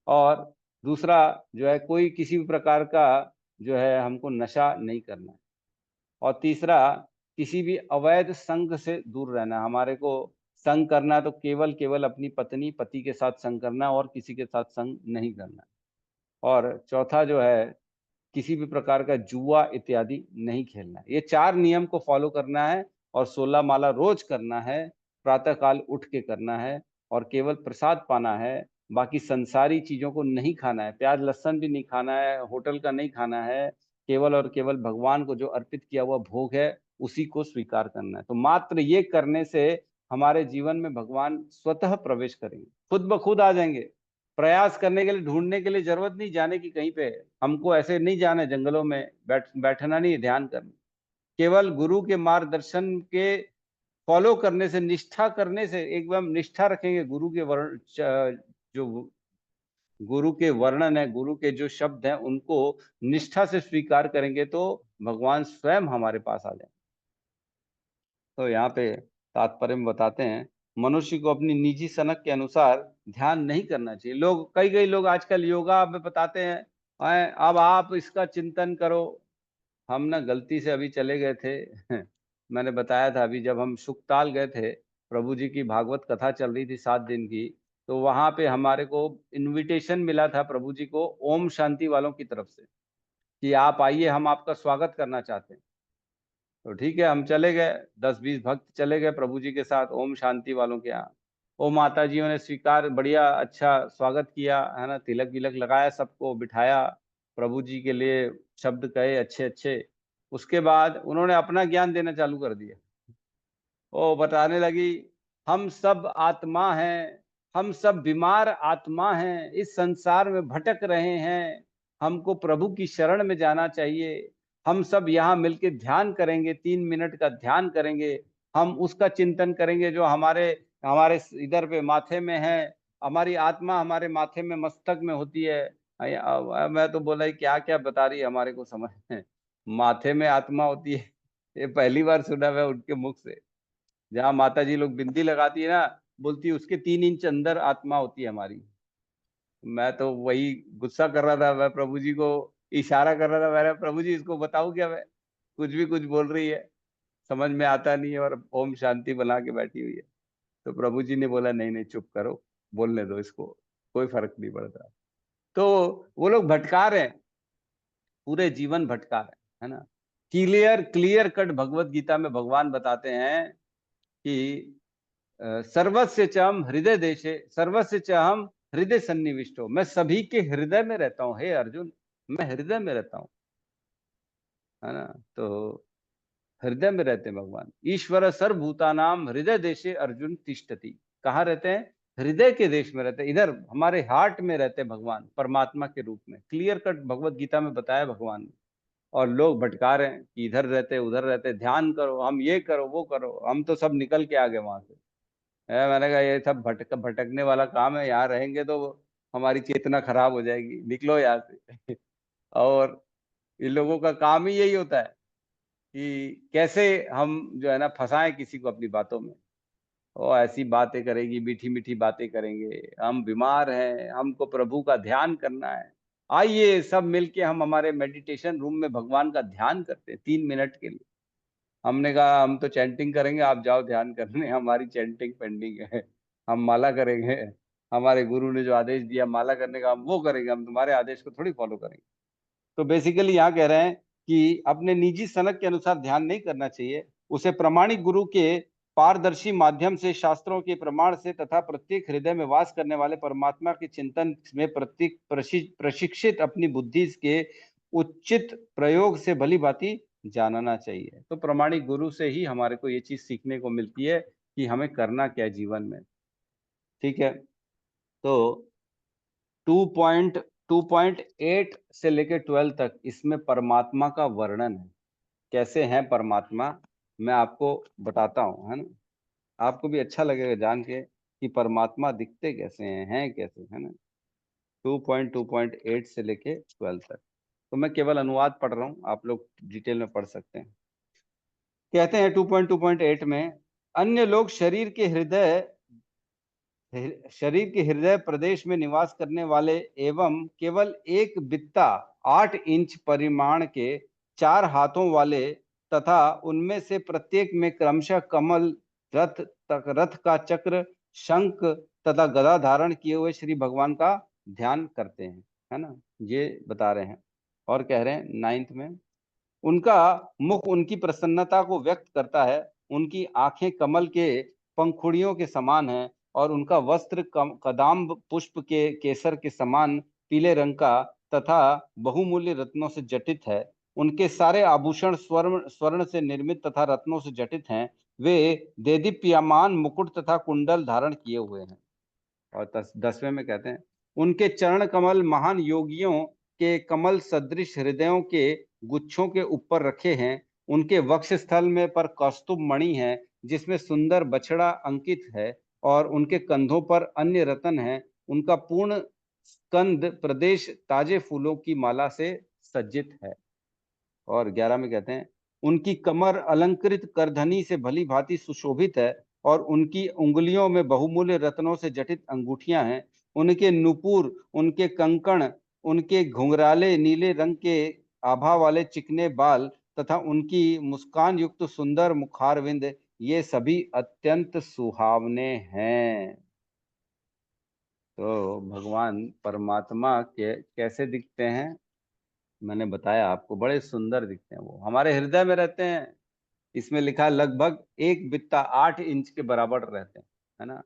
Speaker 1: और दूसरा जो है, कोई किसी भी प्रकार का जो है हमको नशा नहीं करना है। और तीसरा, किसी भी अवैध संघ से दूर रहना। हमारे को संग करना तो केवल केवल अपनी पत्नी पति के साथ संग करना, और किसी के साथ संग नहीं करना। और चौथा जो है, किसी भी प्रकार का जुआ इत्यादि नहीं खेलना है। ये 4 नियम को फॉलो करना है और 16 माला रोज करना है, प्रातः काल उठ के करना है, और केवल प्रसाद पाना है। बाकी संसारी चीजों को नहीं खाना है, प्याज लहसुन भी नहीं खाना है, होटल का नहीं खाना है, केवल और केवल भगवान को जो अर्पित किया हुआ भोग है उसी को स्वीकार करना है। तो मात्र ये करने से हमारे जीवन में भगवान स्वतः प्रवेश करेंगे, खुद ब खुद आ जाएंगे। प्रयास करने के लिए, ढूंढने के लिए जरूरत नहीं जाने की कहीं पे। हमको ऐसे नहीं जाना है जंगलों में, बैठना नहीं, ध्यान करना। केवल गुरु के मार्गदर्शन के फॉलो करने से, निष्ठा करने से, एकदम निष्ठा रखेंगे गुरु के वर्ण, जो गुरु के वर्णन है, गुरु के जो शब्द हैं उनको निष्ठा से स्वीकार करेंगे तो भगवान स्वयं हमारे पास आ जाए। तो यहाँ पे तात्पर्य में बताते हैं, मनुष्य को अपनी निजी सनक के अनुसार ध्यान नहीं करना चाहिए। लोग, कई लोग आजकल योगा में बताते हैं, अब आप इसका चिंतन करो। हम ना गलती से अभी चले गए थे मैंने बताया था, अभी जब हम सुखताल गए थे, प्रभु जी की भागवत कथा चल रही थी 7 दिन की, तो वहां पे हमारे को इनविटेशन मिला था प्रभु जी को ओम शांति वालों की तरफ से कि आप आइए, हम आपका स्वागत करना चाहते हैं। तो ठीक है, हम चले गए, 10-20 भक्त चले गए प्रभु जी के साथ ओम शांति वालों के यहाँ। ओ माता जियों ने स्वीकार, बढ़िया अच्छा स्वागत किया है ना, तिलक विलक लगाया, सबको बिठाया, प्रभु जी के लिए शब्द कहे अच्छे अच्छे। उसके बाद उन्होंने अपना ज्ञान देना चालू कर दिया। ओ बताने लगी, हम सब आत्मा हैं, हम सब बीमार आत्मा हैं, इस संसार में भटक रहे हैं, हमको प्रभु की शरण में जाना चाहिए। हम सब यहाँ मिलके ध्यान करेंगे, 3 मिनट का ध्यान करेंगे, हम उसका चिंतन करेंगे जो हमारे हमारे इधर पे माथे में है। हमारी आत्मा हमारे माथे में, मस्तक में होती है। मैं तो बोला क्या क्या बता रही है, हमारे को समझ में, माथे में आत्मा होती है, ये पहली बार सुना मैं उनके मुख से। जहाँ माता जी लोग बिंदी लगाती है ना, बोलती है उसके 3 इंच अंदर आत्मा होती है हमारी। मैं तो वही गुस्सा कर रहा था, मैं प्रभु जी को इशारा कर रहा था, मैंने प्रभु जी इसको बताऊं क्या, मैं कुछ भी कुछ बोल रही है, समझ में आता नहीं है और ओम शांति बना के बैठी हुई है। तो प्रभु जी ने बोला नहीं नहीं चुप करो, बोलने दो इसको, कोई फर्क नहीं पड़ता। तो वो लोग भटका रहे हैं, पूरे जीवन भटका रहे हैं, है ना। क्लियर कट भगवत गीता में भगवान बताते हैं कि सर्वस्य च हम हृदय देशे सर्वस्य च हम हृदय सन्निविष्टो, मैं सभी के हृदय में रहता हूँ। हे अर्जुन, मैं हृदय में रहता हूँ, है ना। तो हृदय में रहते हैं भगवान। ईश्वर सर्वभूतानाम हृदय देशे अर्जुन तिष्ठति। कहाँ रहते हैं? हृदय के देश में रहते हैं, इधर हमारे हार्ट में रहते हैं भगवान परमात्मा के रूप में। क्लियर कट भगवत गीता में बताया भगवान ने। और लोग भटका रहे हैं कि इधर रहते उधर रहते, ध्यान करो, हम ये करो वो करो। हम तो सब निकल के आ गए वहां से। मैंने कहा ये सब भटकने वाला काम है, यहाँ रहेंगे तो हमारी चेतना खराब हो जाएगी, निकलो यहाँ से और इन लोगों का काम ही यही होता है कि कैसे हम जो है ना फंसाएं किसी को अपनी बातों में। और ऐसी बातें करेगी, मीठी मीठी बातें करेंगे, हम बीमार हैं, हमको प्रभु का ध्यान करना है, आइए सब मिलके हम हमारे मेडिटेशन रूम में भगवान का ध्यान करते हैं 3 मिनट के लिए। हमने कहा हम तो चैंटिंग करेंगे, आप जाओ ध्यान करने, हमारी चैंटिंग पेंडिंग है, हम माला करेंगे, हमारे गुरु ने जो आदेश दिया माला करने का हम वो करेंगे, हम तुम्हारे आदेश को थोड़ी फॉलो करेंगे। तो बेसिकली यहाँ कह रहे हैं कि अपने निजी सनक के अनुसार ध्यान नहीं करना चाहिए, उसे प्रमाणिक गुरु के पारदर्शी माध्यम से, शास्त्रों के प्रमाण से तथा प्रत्येक हृदय में वास करने वाले परमात्मा के चिंतन में प्रत्येक प्रशिक्षित अपनी बुद्धि के उचित प्रयोग से भली भांति जानना चाहिए। तो प्रमाणिक गुरु से ही हमारे को ये चीज सीखने को मिलती है कि हमें करना क्या है जीवन में। ठीक है, तो 2.8 से लेकर 12 तक इसमें परमात्मा का वर्णन है, कैसे हैं परमात्मा, मैं आपको बताता हूँ, है ना। आपको भी अच्छा लगेगा जान के कि परमात्मा दिखते कैसे हैं कैसे, है ना। 2.8 से लेके 12 तक, तो मैं केवल अनुवाद पढ़ रहा हूँ, आप लोग डिटेल में पढ़ सकते हैं। कहते हैं 2.8 में, अन्य लोग शरीर के हृदय प्रदेश में निवास करने वाले एवं केवल एक बित्ता 8 इंच परिमाण के 4 हाथों वाले तथा उनमें से प्रत्येक में क्रमशः कमल, रथ का चक्र, शंख तथा गदा धारण किए हुए श्री भगवान का ध्यान करते हैं, है ना। ये बता रहे हैं और कह रहे हैं 9th में, उनका मुख उनकी प्रसन्नता को व्यक्त करता है, उनकी आंखें कमल के पंखुड़ियों के समान हैं और उनका वस्त्र कदाम्ब पुष्प के केसर के समान पीले रंग का तथा बहुमूल्य रत्नों से जटित है। उनके सारे आभूषण स्वर्ण से निर्मित तथा रत्नों से जटित हैं। वे देदीप्यमान मुकुट तथा कुंडल धारण किए हुए हैं। और 10वें में कहते हैं, उनके चरण कमल महान योगियों के कमल सदृश हृदयों के गुच्छों के ऊपर रखे हैं। उनके वक्ष स्थल में पर कौस्तुभ मणि है जिसमें सुंदर बछड़ा अंकित है और उनके कंधों पर अन्य रत्न है। उनका पूर्ण स्कंद प्रदेश ताजे फूलों की माला से सज्जित है। और 11 में कहते हैं, उनकी कमर अलंकृत करधनी से भली भांति सुशोभित है और उनकी उंगलियों में बहुमूल्य रत्नों से जटित अंगूठियां हैं। उनके नुपुर, उनके कंकण, उनके घुंघराले नीले रंग के आभा वाले चिकने बाल तथा उनकी मुस्कान युक्त सुंदर मुखारविंद, ये सभी अत्यंत सुहावने हैं। तो भगवान परमात्मा के कैसे दिखते हैं? मैंने बताया आपको, बड़े सुंदर दिखते हैं। वो हमारे हृदय में रहते हैं। इसमें लिखा है लगभग 1 बित्ता 8 इंच के बराबर रहते हैं, है ना।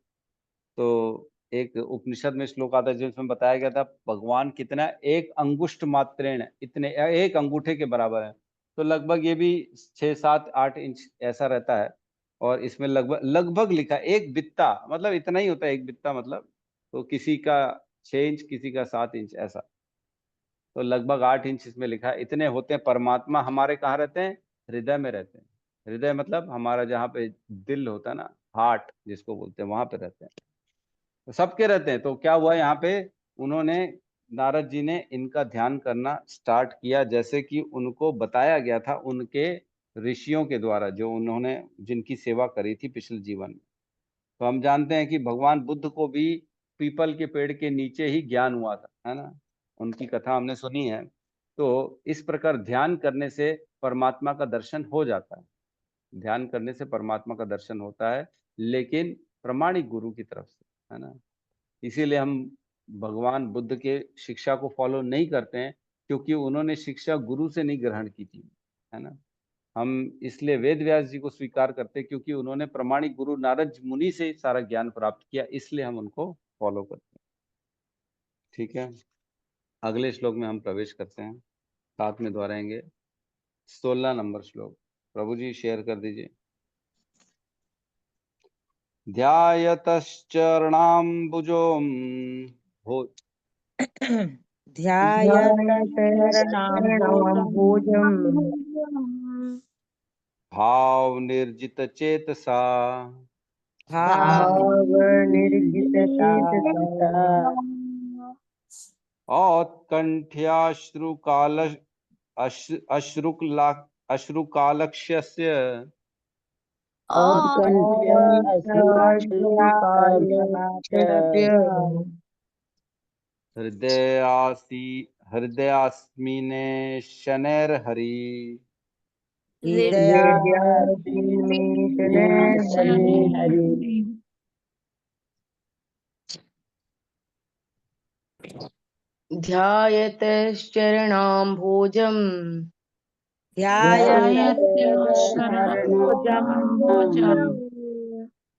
Speaker 1: तो एक उपनिषद में श्लोक आता है जिसमें बताया गया था भगवान कितना, 1 अंगुष्ठ मात्रेण, इतने 1 अंगूठे के बराबर है। तो लगभग ये भी 6, 7, 8 इंच ऐसा रहता है। और इसमें लगभग लिखा 1 बित्ता, मतलब इतना ही होता है 1 बित्ता मतलब। तो किसी का 6 इंच, किसी का 7 इंच ऐसा। तो लगभग 8 इंच इसमें लिखा है। इतने होते हैं। परमात्मा हमारे कहाँ रहते हैं? हृदय में रहते हैं। हृदय मतलब हमारा जहाँ पे दिल होता है ना, हार्ट जिसको बोलते हैं, वहां पे रहते हैं। तो सबके रहते हैं। तो क्या हुआ यहाँ पे, उन्होंने, नारद जी ने इनका ध्यान करना स्टार्ट किया, जैसे कि उनको बताया गया था उनके ऋषियों के द्वारा, जो उन्होंने जिनकी सेवा करी थी पिछले जीवन में। तो हम जानते हैं कि भगवान बुद्ध को भी पीपल के पेड़ के नीचे ही ज्ञान हुआ था, है ना। उनकी कथा हमने सुनी है। तो इस प्रकार ध्यान करने से परमात्मा का दर्शन हो जाता है। ध्यान करने से परमात्मा का दर्शन होता है, लेकिन प्रमाणिक गुरु की तरफ से, है ना। इसीलिए हम भगवान बुद्ध के शिक्षा को फॉलो नहीं करते हैं, क्योंकि उन्होंने शिक्षा गुरु से नहीं ग्रहण की थी, है ना। हम इसलिए वेद व्यास जी को स्वीकार करते हैं, क्योंकि उन्होंने प्रमाणिक गुरु नारद मुनि से सारा ज्ञान प्राप्त किया, इसलिए हम उनको फॉलो करते हैं। ठीक है, अगले श्लोक में हम प्रवेश करते हैं, साथ में दोहराएंगे। 16 नंबर श्लोक, प्रभु जी शेयर कर दीजिए। ध्यायतश्चरणाम्बुजों भो
Speaker 3: ध्यायतचरणाम्भोजम्
Speaker 1: भाव निर्जित चेतसा
Speaker 3: भावनिर्जितचेतसा
Speaker 1: औत्कण्ठ्याश्रुकाल अश्रुकालक्ष्यस्य
Speaker 3: औत्कण्ठ्याश्रुकालक्ष्यस्य
Speaker 1: हृदयास्मिने शनैर्हरि
Speaker 3: हृदयास्मिन् मे शनैर्हरि ध्यायतश्चरणाम्भोजम्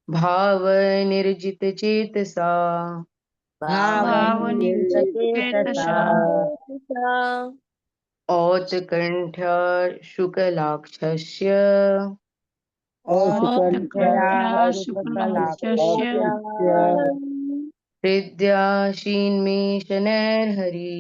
Speaker 3: भावनिर्जितचेतसा औत्कण्ठ्याश्रुकलाक्षस्य हृदयाशीन्मे शनैर्हरि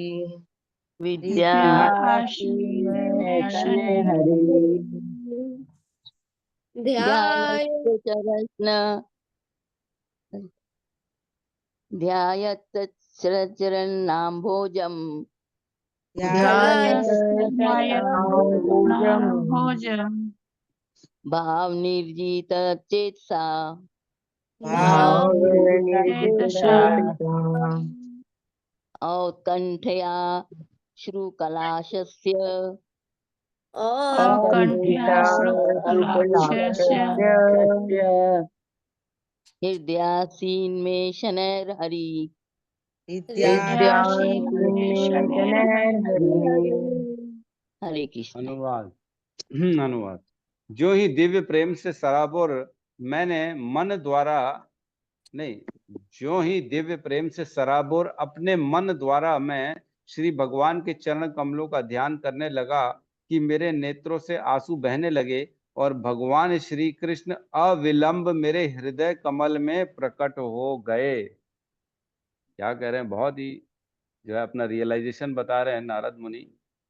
Speaker 6: ध्यायतश्चरणाम्भोजम्
Speaker 3: ध्यायतश्चरणाम्भोजम्
Speaker 6: भावनिर्जितचेतसा
Speaker 3: भावनिर्जितचेतसा
Speaker 6: औत्कण्ठया श्रुकलाशस्य
Speaker 3: औत्कण्ठ्याश्रुकलाक्षस्य
Speaker 6: हृदयासीन्मे शनैर्हरि
Speaker 3: हृदयाशीन्मे शनैर्हरि।
Speaker 6: हरे कृष्ण।
Speaker 1: अनुवाद। अनुवाद। जो ही दिव्य प्रेम से सराबोर मैंने मन द्वारा नहीं, ज्यों ही दिव्य प्रेम से सराबोर अपने मन द्वारा मैं श्री भगवान के चरण कमलों का ध्यान करने लगा कि मेरे नेत्रों से आंसू बहने लगे और भगवान श्री कृष्ण अविलंब मेरे हृदय कमल में प्रकट हो गए। क्या कह रहे हैं, बहुत ही जो है अपना रियलाइजेशन बता रहे हैं नारद मुनि।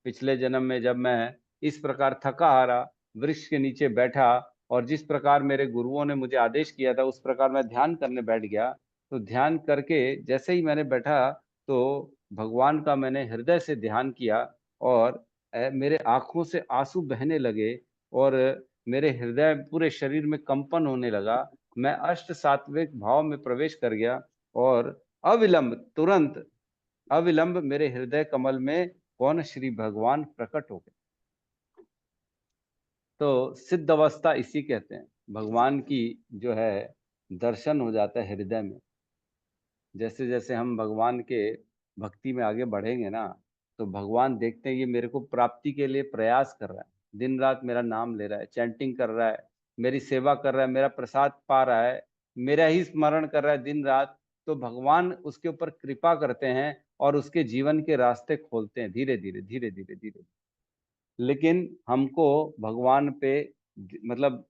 Speaker 1: पिछले जन्म में जब मैं इस प्रकार थका हारा वृक्ष के नीचे बैठा और जिस प्रकार मेरे गुरुओं ने मुझे आदेश किया था उस प्रकार मैं ध्यान करने बैठ गया, तो ध्यान करके जैसे ही मैंने बैठा तो भगवान का मैंने हृदय से ध्यान किया और मेरे आंखों से आंसू बहने लगे और मेरे हृदय पूरे शरीर में कंपन होने लगा। मैं अष्ट सात्विक भाव में प्रवेश कर गया और अविलंब तुरंत अविलंब मेरे हृदय कमल में कौन, श्री भगवान प्रकट हो गए। तो सिद्ध अवस्था इसी कहते हैं, भगवान की जो है दर्शन हो जाता है हृदय में। जैसे जैसे हम भगवान के भक्ति में आगे बढ़ेंगे ना, तो भगवान देखते हैं ये मेरे को प्राप्ति के लिए प्रयास कर रहा है, दिन रात मेरा नाम ले रहा है, चैंटिंग कर रहा है, मेरी सेवा कर रहा है, मेरा प्रसाद पा रहा है, मेरा ही स्मरण कर रहा है दिन रात। तो भगवान उसके ऊपर कृपा करते हैं और उसके जीवन के रास्ते खोलते हैं धीरे धीरे धीरे धीरे धीरे। लेकिन हमको भगवान पे मतलब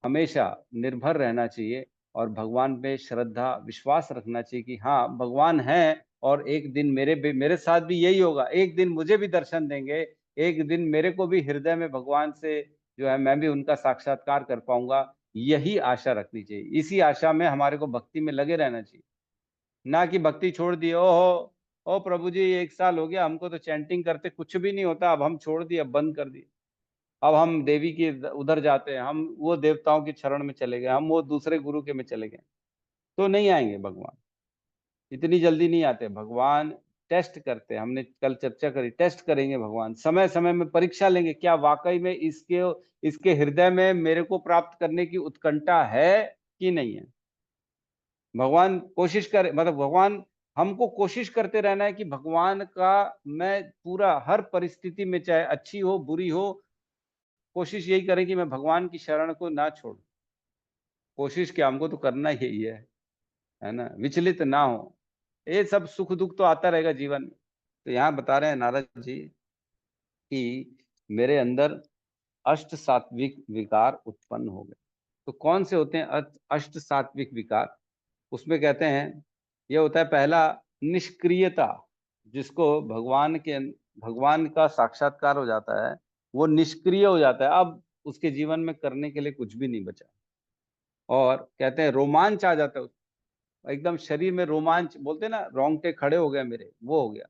Speaker 1: हमेशा निर्भर रहना चाहिए और भगवान पे श्रद्धा विश्वास रखना चाहिए कि हाँ भगवान है और एक दिन मेरे साथ भी यही होगा, एक दिन मुझे भी दर्शन देंगे, एक दिन मेरे को भी हृदय में भगवान से जो है मैं भी उनका साक्षात्कार कर पाऊंगा। यही आशा रखनी चाहिए, इसी आशा में हमारे को भक्ति में लगे रहना चाहिए, ना कि भक्ति छोड़ दी। ओहो ओ प्रभु जी 1 साल हो गया हमको तो चैंटिंग करते कुछ भी नहीं होता, अब हम छोड़ दिए, अब बंद कर दिए, अब हम देवी के उधर जाते हैं, हम वो देवताओं के शरण में चले गए, हम वो दूसरे गुरु के में चले गए। तो नहीं आएंगे भगवान, इतनी जल्दी नहीं आते भगवान। टेस्ट करते हैं, हमने कल चर्चा करी, टेस्ट करेंगे भगवान, समय समय में परीक्षा लेंगे, क्या वाकई में इसके हृदय में मेरे को प्राप्त करने की उत्कंठा है कि नहीं है। भगवान कोशिश करे, मतलब भगवान हमको कोशिश करते रहना है कि भगवान का मैं पूरा हर परिस्थिति में, चाहे अच्छी हो बुरी हो, कोशिश यही करें कि मैं भगवान की शरण को ना छोड़ूं। कोशिश क्या, हमको तो करना यही है ना, विचलित ना हो। ये सब सुख दुख तो आता रहेगा जीवन में। तो यहाँ बता रहे हैं नारद जी कि मेरे अंदर अष्ट सात्विक विकार उत्पन्न हो गए। तो कौन से होते हैं अष्ट सात्विक विकार? उसमें कहते हैं ये होता है पहला निष्क्रियता, जिसको भगवान का साक्षात्कार हो जाता है वो निष्क्रिय हो जाता है, अब उसके जीवन में करने के लिए कुछ भी नहीं बचा। और कहते हैं रोमांच आ जाता है, एकदम शरीर में रोमांच, बोलते हैं ना रोंगटे खड़े हो गए मेरे, वो हो गया।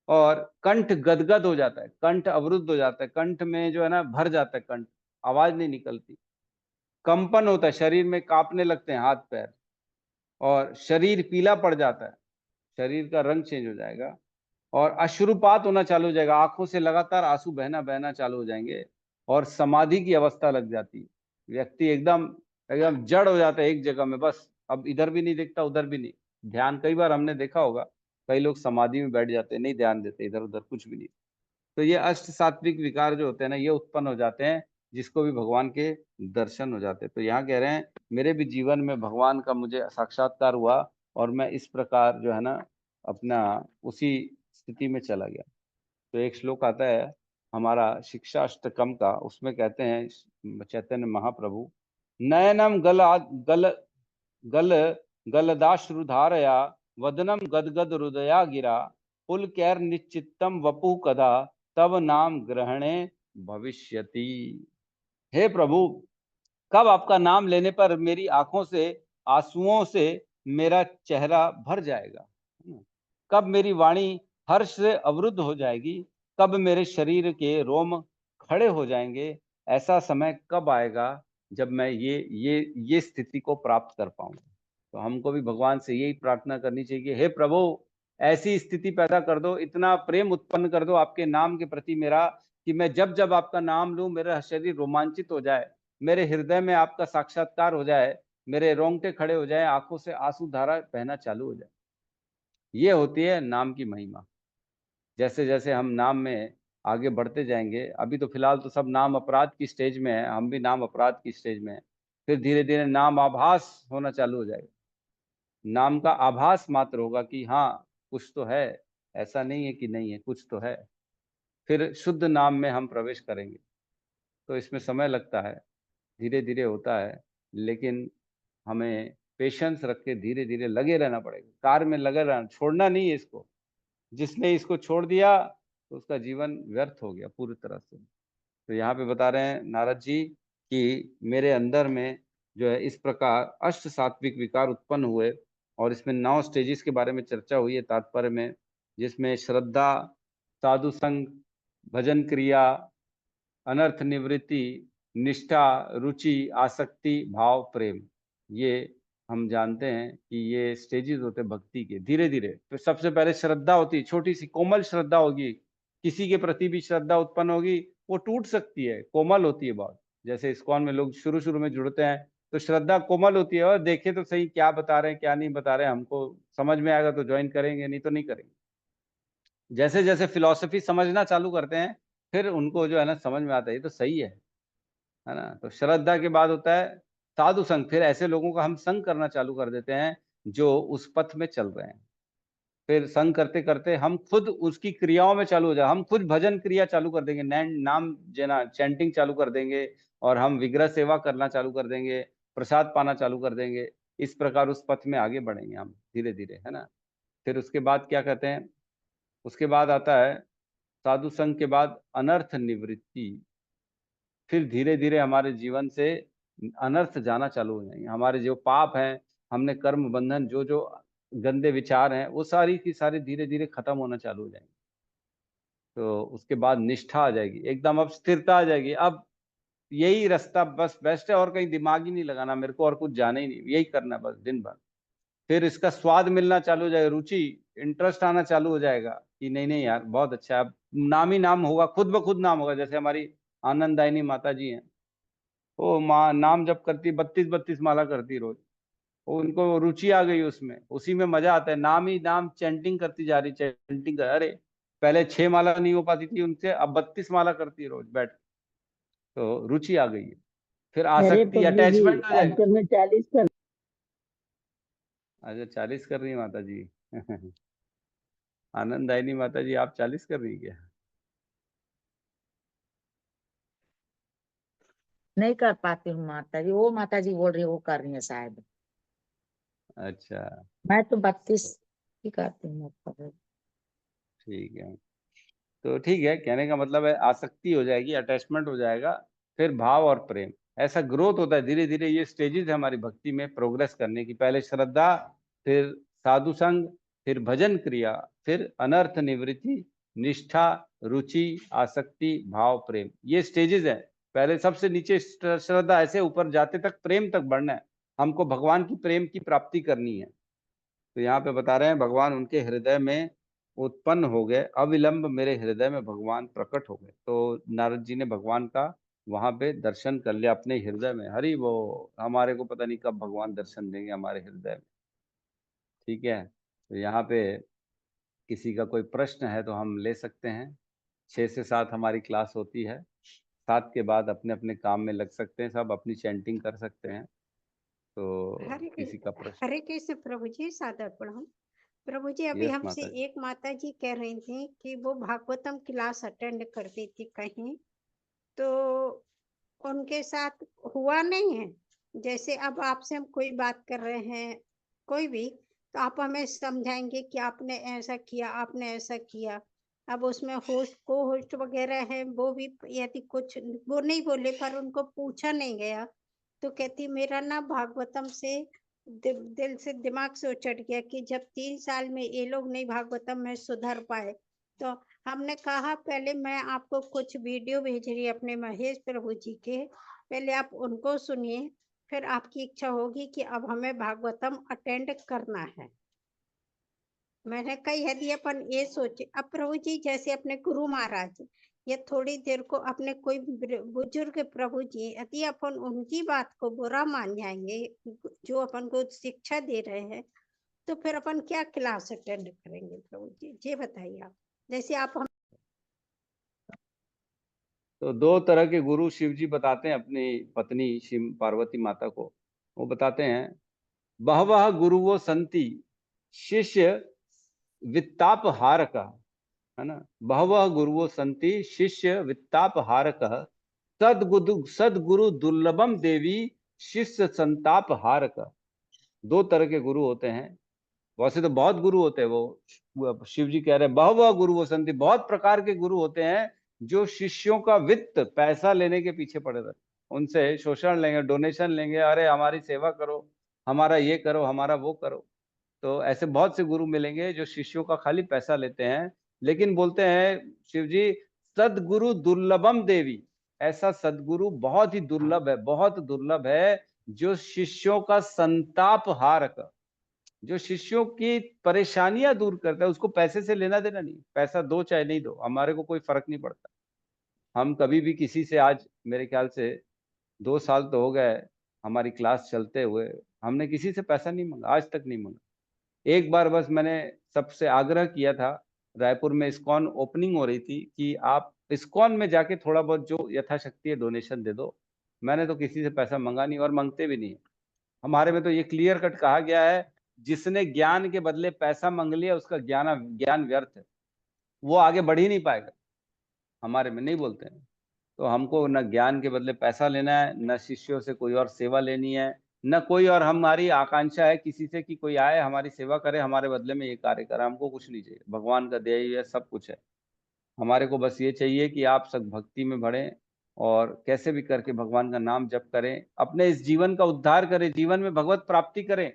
Speaker 1: और कंठ गदगद हो जाता है, कंठ अवरुद्ध हो जाता है, कंठ में जो है ना भर जाता है कंठ, आवाज नहीं निकलती, कंपन होता है, शरीर में कांपने लगते हैं हाथ पैर, और शरीर पीला पड़ जाता है, शरीर का रंग चेंज हो जाएगा, और अश्रुपात होना चालू हो जाएगा, आंखों से लगातार आंसू बहना बहना चालू हो जाएंगे, और समाधि की अवस्था लग जाती है। व्यक्ति एकदम एकदम जड़ हो जाता है एक जगह में, बस अब इधर भी नहीं देखता उधर भी नहीं। ध्यान कई बार हमने देखा होगा, कई लोग समाधि में बैठ जाते हैं, नहीं ध्यान देते इधर उधर कुछ भी नहीं। तो ये अष्ट सात्विक विकार जो होते हैं ना, ये उत्पन्न हो जाते हैं जिसको भी भगवान के दर्शन हो जाते हैं। तो यहाँ कह रहे हैं मेरे भी जीवन में भगवान का मुझे साक्षात्कार हुआ और मैं इस प्रकार जो है ना अपना उसी स्थिति में चला गया। तो एक श्लोक आता है हमारा शिक्षा अष्टकम का, उसमें कहते हैं चैतन्य महाप्रभु, नयनम गल गल गलदाश्रुधारया वदनम गदगद हृदया गिरा पुलकैर निश्चित्तम वपु कदा तब नाम ग्रहणे भविष्यति। हे प्रभु, कब आपका नाम लेने पर मेरी आंखों से आंसुओं से मेरा चेहरा भर जाएगा, कब मेरी वाणी हर्ष से अवरुद्ध हो जाएगी, कब मेरे शरीर के रोम खड़े हो जाएंगे, ऐसा समय कब आएगा जब मैं ये स्थिति को प्राप्त कर पाऊंगा। तो हमको भी भगवान से यही प्रार्थना करनी चाहिए कि हे प्रभु, ऐसी स्थिति पैदा कर दो, इतना प्रेम उत्पन्न कर दो आपके नाम के प्रति मेरा, कि मैं जब जब आपका नाम लूं मेरा शरीर रोमांचित हो जाए, मेरे हृदय में आपका साक्षात्कार हो जाए, मेरे रोंगटे खड़े हो जाए, आंखों से आंसू धारा बहना चालू हो जाए। ये होती है नाम की महिमा। जैसे जैसे हम नाम में आगे बढ़ते जाएंगे, अभी तो फिलहाल तो सब नाम अपराध की स्टेज में है, हम भी नाम अपराध की स्टेज में है, फिर धीरे धीरे नाम आभास होना चालू हो जाएगा। नाम का आभास मात्र होगा कि हाँ कुछ तो है, ऐसा नहीं है कि नहीं है, कुछ तो है। फिर शुद्ध नाम में हम प्रवेश करेंगे। तो इसमें समय लगता है, धीरे धीरे होता है, लेकिन हमें पेशेंस रख के धीरे धीरे लगे रहना पड़ेगा, कार्य में लगे रहना, छोड़ना नहीं है इसको। जिसने इसको छोड़ दिया तो उसका जीवन व्यर्थ हो गया पूरी तरह से। तो यहाँ पे बता रहे हैं नारद जी कि मेरे अंदर में जो है इस प्रकार अष्ट सात्विक विकार उत्पन्न हुए, और इसमें 9 स्टेजेस के बारे में चर्चा हुई है तात्पर्य में, जिसमें श्रद्धा, साधु संग, भजन क्रिया, अनर्थ निवृत्ति, निष्ठा, रुचि, आसक्ति, भाव, प्रेम। ये हम जानते हैं कि ये स्टेजेस होते हैं भक्ति के। धीरे धीरे तो सबसे पहले श्रद्धा होती है, छोटी सी कोमल श्रद्धा होगी, किसी के प्रति भी श्रद्धा उत्पन्न होगी, वो टूट सकती है, कोमल होती है बहुत। जैसे इस्कॉन में लोग शुरू शुरू में जुड़ते हैं तो श्रद्धा कोमल होती है, और देखे तो सही क्या बता रहे हैं क्या नहीं बता रहे हैं, हमको समझ में आएगा तो ज्वाइन करेंगे, नहीं तो नहीं करेंगे। जैसे जैसे फिलॉसफी समझना चालू करते हैं फिर उनको जो है ना समझ में आता है ये तो सही है ना। तो श्रद्धा के बाद होता है साधु संग, फिर ऐसे लोगों का हम संग करना चालू कर देते हैं जो उस पथ में चल रहे हैं। फिर संग करते करते हम खुद उसकी क्रियाओं में चालू हो जाए, हम खुद भजन क्रिया चालू कर देंगे, नाम जना चैंटिंग चालू कर देंगे, और हम विग्रह सेवा करना चालू कर देंगे, प्रसाद पाना चालू कर देंगे। इस प्रकार उस पथ में आगे बढ़ेंगे हम धीरे धीरे, है ना। फिर उसके बाद क्या कहते हैं, उसके बाद आता है साधु संघ के बाद अनर्थ निवृत्ति। फिर धीरे धीरे हमारे जीवन से अनर्थ जाना चालू हो जाएंगे, हमारे जो पाप हैं, हमने कर्म बंधन जो जो गंदे विचार हैं, वो सारी की सारी धीरे धीरे खत्म होना चालू हो जाएंगे। तो उसके बाद निष्ठा आ जाएगी, एकदम अब स्थिरता आ जाएगी, अब यही रास्ता बस बेस्ट है, और कहीं दिमाग ही नहीं लगाना मेरे को, और कुछ जाना ही नहीं, यही करना बस दिन भर। फिर इसका स्वाद मिलना चालू हो जाएगा, रुचि, इंटरेस्ट आना चालू हो जाएगा कि नहीं नहीं यार बहुत अच्छा है, अब नाम ही नाम होगा, खुद ब खुद नाम होगा। जैसे हमारी आनंददायिनी माता जी हैं, वो माँ नाम जब करती 32 माला करती रोज, वो उनको रुचि आ गई उसमें, उसी में मजा आता है, नाम ही नाम चैंटिंग करती जा रही, चैंटिंग कर, अरे पहले 6 माला नहीं हो पाती थी उनसे, अब 32 माला करती है रोज बैठ, तो रुचि आ गई है। फिर
Speaker 6: अरे
Speaker 1: आसक्ति,
Speaker 6: प्रभु जी,
Speaker 1: अटैचमेंट हो जाएगा।
Speaker 6: आजकल मैं 40 कर।
Speaker 1: अच्छा 40 कर रही है माता जी आनंददायिनी माता जी आप 40 कर रही है क्या?
Speaker 7: नहीं कर पाती हूँ माता जी, वो माता जी बोल रही है वो कर रही है शायद।
Speaker 1: अच्छा
Speaker 7: मैं तो 32 ही करती हूँ माता जी।
Speaker 1: ठीक है, तो ठीक है, कहने का मतलब है आसक्ति हो जाएगी, अटैचमेंट हो जाएगा, फिर भाव और प्रेम, ऐसा ग्रोथ होता है धीरे धीरे। ये स्टेजेस है हमारी भक्ति में प्रोग्रेस करने की, पहले श्रद्धा, फिर साधु संग, फिर भजन क्रिया, फिर अनर्थ निवृत्ति, निष्ठा, रुचि, आसक्ति, भाव, प्रेम, ये स्टेजेस है। पहले सबसे नीचे श्रद्धा, ऐसे ऊपर जाते तक प्रेम तक बढ़ना है, हमको भगवान की प्रेम की प्राप्ति करनी है। तो यहाँ पे बता रहे हैं भगवान उनके हृदय में उत्पन्न हो गए, अविलंब मेरे हृदय में भगवान प्रकट हो गए। तो नारद जी ने भगवान का वहां पे दर्शन कर लिया अपने हृदय में। हरि वो, हमारे को पता नहीं कब भगवान दर्शन देंगे हमारे हृदय में। ठीक है, तो यहाँ पे किसी का कोई प्रश्न है तो हम ले सकते हैं। 6 से 7 हमारी क्लास होती है, 7 के बाद अपने अपने काम में लग सकते हैं, सब अपनी चैंटिंग कर सकते हैं। तो किसी का प्रश्न?
Speaker 4: हरे कृष्ण प्रभु जी, सादर प्रणाम। प्रभु जी अभी
Speaker 1: यस
Speaker 4: हमसे
Speaker 1: माता जी।
Speaker 4: एक माता जी कह रही थी कि वो भागवतम क्लास अटेंड करती थी कहीं, तो उनके साथ हुआ नहीं है। जैसे अब आपसे हम कोई बात कर रहे हैं कोई भी, तो आप हमें समझाएंगे कि आपने ऐसा किया, आपने ऐसा किया। अब उसमें होस्ट को होस्ट वगैरह है, वो भी यदि कुछ वो नहीं बोले पर उनको पूछा नहीं गया, तो कहती मेरा ना भागवतम से दिल से दिमाग से उचट गया कि जब 3 साल में ये लोग नहीं भागवतम में सुधर पाए। तो हमने कहा पहले मैं आपको कुछ वीडियो भेज रही अपने महेश प्रभु जी के, पहले आप उनको सुनिए, फिर आपकी इच्छा होगी कि अब हमें भागवतम अटेंड करना है। मैंने कहा यदि अपन ये सोचे, अब प्रभु जी जैसे अपने गुरु महाराज या थोड़ी देर को अपने कोई बुजुर्ग प्रभु जी, यदि अपन उनकी बात को बुरा मान जाएंगे जो अपन को शिक्षा दे रहे हैं, तो फिर अपन क्या क्लास अटेंड करेंगे प्रभु जी, ये बताइए आप। जैसे आप हम
Speaker 1: तो 2 तरह के गुरु शिव जी बताते हैं अपनी पत्नी शिव पार्वती माता को। वो बताते हैं बहवः गुरुवो संति शिष्य वित्तापहारक, है ना। बहवः गुरुवो संति शिष्य वित्तापहारक सदगुरु दुर्लभम देवी शिष्य संताप हारक। दो तरह के गुरु होते हैं। वैसे तो बहुत गुरु होते हैं, वो शिव जी कह रहे हैं बहु गुरु वो संति, बहुत प्रकार के गुरु होते हैं जो शिष्यों का वित्त पैसा लेने के पीछे पड़े रहते, उनसे शोषण लेंगे, डोनेशन लेंगे, अरे हमारी सेवा करो, हमारा ये करो, हमारा वो करो। तो ऐसे बहुत से गुरु मिलेंगे जो शिष्यों का खाली पैसा लेते हैं। लेकिन बोलते हैं शिव जी सदगुरु दुर्लभम देवी, ऐसा सदगुरु बहुत ही दुर्लभ है, बहुत दुर्लभ है, जो शिष्यों का संताप हारक, जो शिष्यों की परेशानियां दूर करता है। उसको पैसे से लेना देना नहीं, पैसा दो चाहे नहीं दो, हमारे को कोई फर्क नहीं पड़ता। हम कभी भी किसी से, आज मेरे ख्याल से 2 साल तो हो गए हमारी क्लास चलते हुए, हमने किसी से पैसा नहीं मांगा, आज तक नहीं मांगा। एक बार बस मैंने सबसे आग्रह किया था, रायपुर में इस्कॉन ओपनिंग हो रही थी, कि आप इस्कॉन में जाके थोड़ा बहुत जो यथाशक्ति है डोनेशन दे दो। मैंने तो किसी से पैसा मांगा नहीं और मांगते भी नहीं। हमारे में तो ये क्लियर कट कहा गया है, जिसने ज्ञान के बदले पैसा मांग लिया उसका ज्ञान व्यर्थ है, वो आगे बढ़ ही नहीं पाएगा। हमारे में नहीं बोलते हैं। तो हमको न ज्ञान के बदले पैसा लेना है, न शिष्यों से कोई और सेवा लेनी है, न कोई और हमारी आकांक्षा है किसी से कि कोई आए हमारी सेवा करे, हमारे बदले में ये कार्य करे। हमको कुछ नहीं चाहिए, भगवान का दिया हुआ सब कुछ है। हमारे को बस ये चाहिए कि आप सब भक्ति में बढ़ें और कैसे भी करके भगवान का नाम जप करें, अपने इस जीवन का उद्धार करें, जीवन में भगवत प्राप्ति करें।